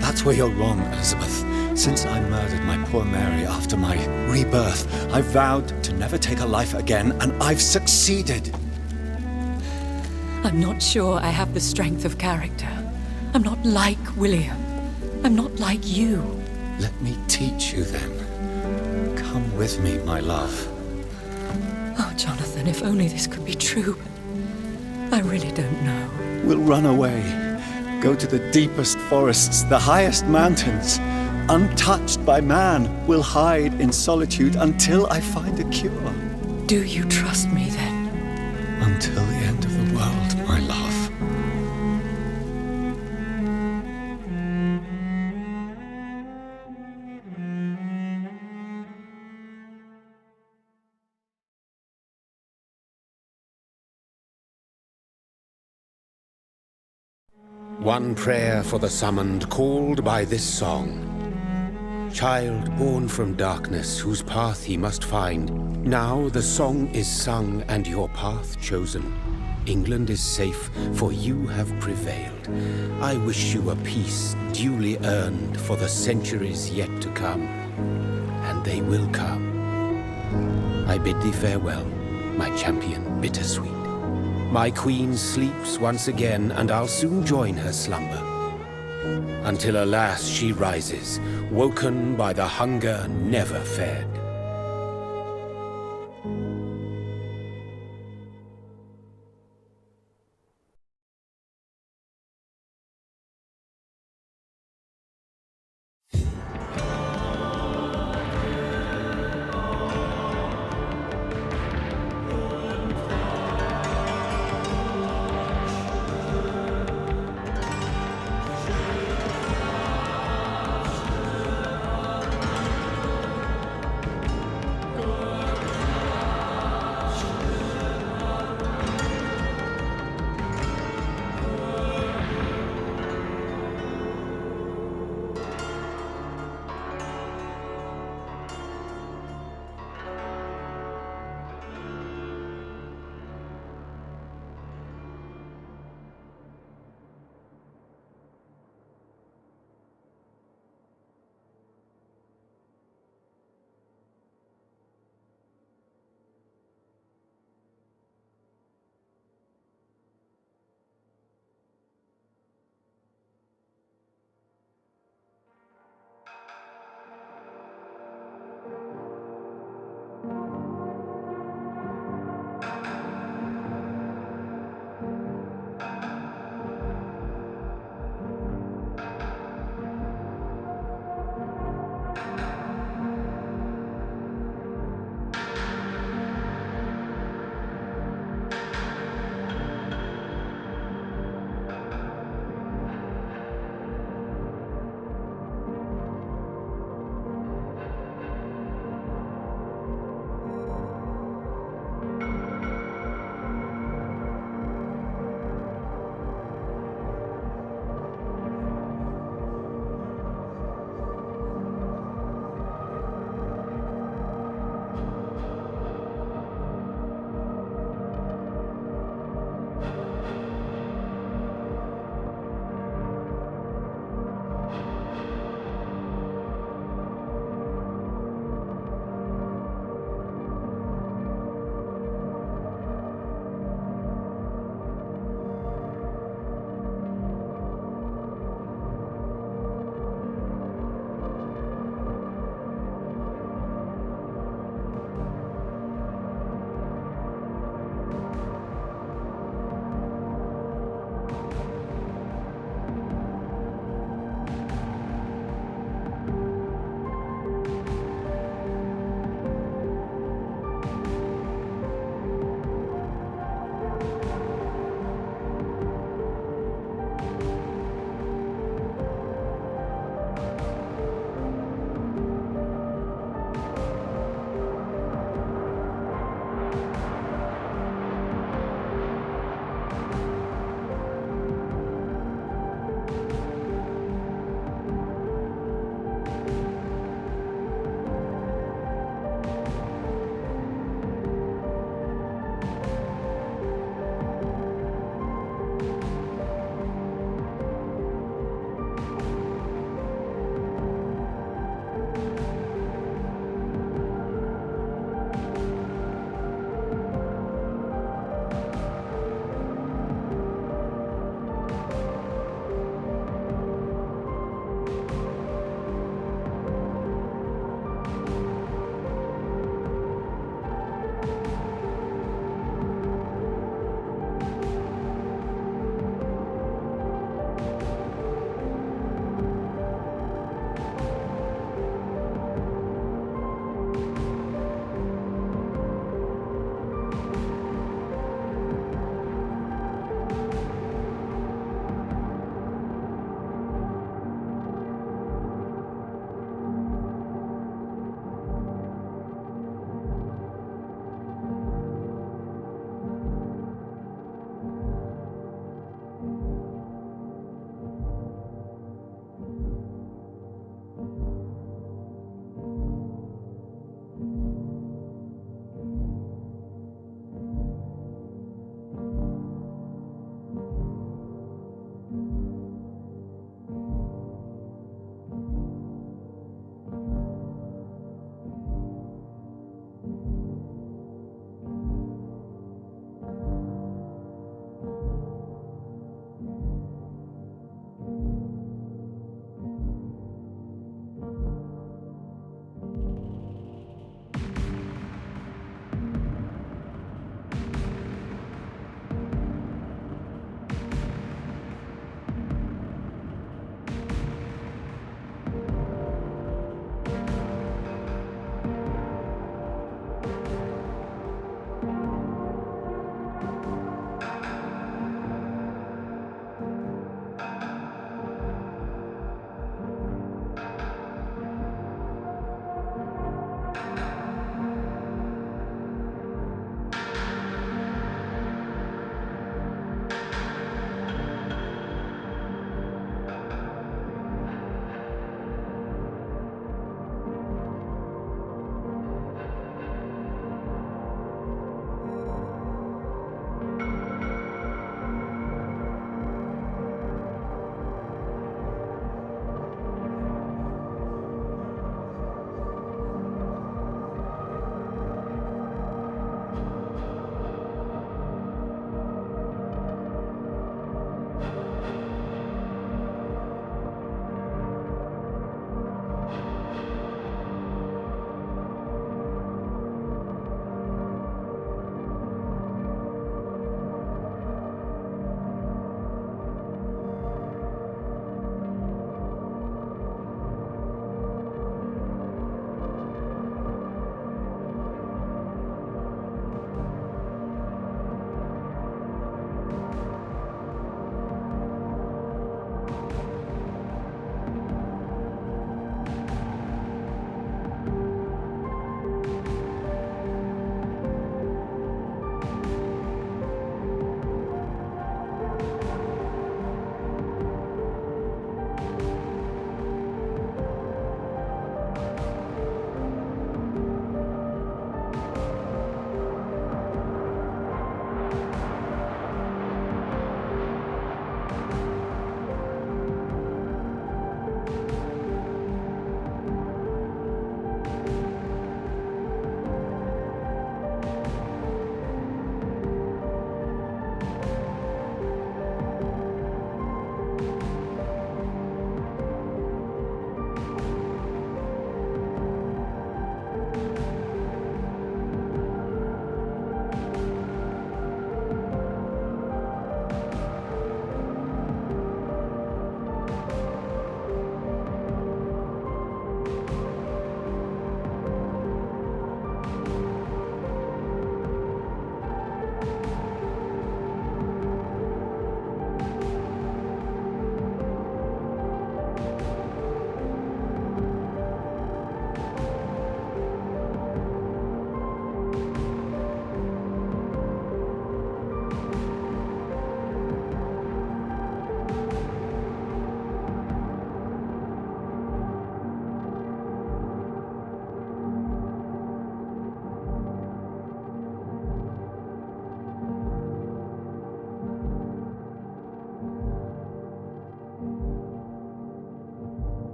Speaker 1: That's where you're wrong, Elizabeth. Since I murdered my poor Mary after my rebirth, I vowed to never take a life again, and I've succeeded.
Speaker 5: I'm not sure I have the strength of character. I'm not like William. I'm not like you.
Speaker 1: Let me teach you then. Come with me, my love.
Speaker 5: Oh, Jonathan, if only this could be true. I really don't know.
Speaker 1: We'll run away. Go to the deepest forests, the highest mountains. Untouched by man, we'll hide in solitude until I find a cure.
Speaker 5: Do you trust me then?
Speaker 1: Until the end of the world, my love.
Speaker 10: One prayer for the summoned, called by this song. Child born from darkness, whose path he must find. Now the song is sung and your path chosen. England is safe, for you have prevailed. I wish you a peace duly earned for the centuries yet to come. And they will come. I bid thee farewell, my champion bittersweet. My queen sleeps once again, and I'll soon join her slumber. Until alas she rises, woken by the hunger never fed.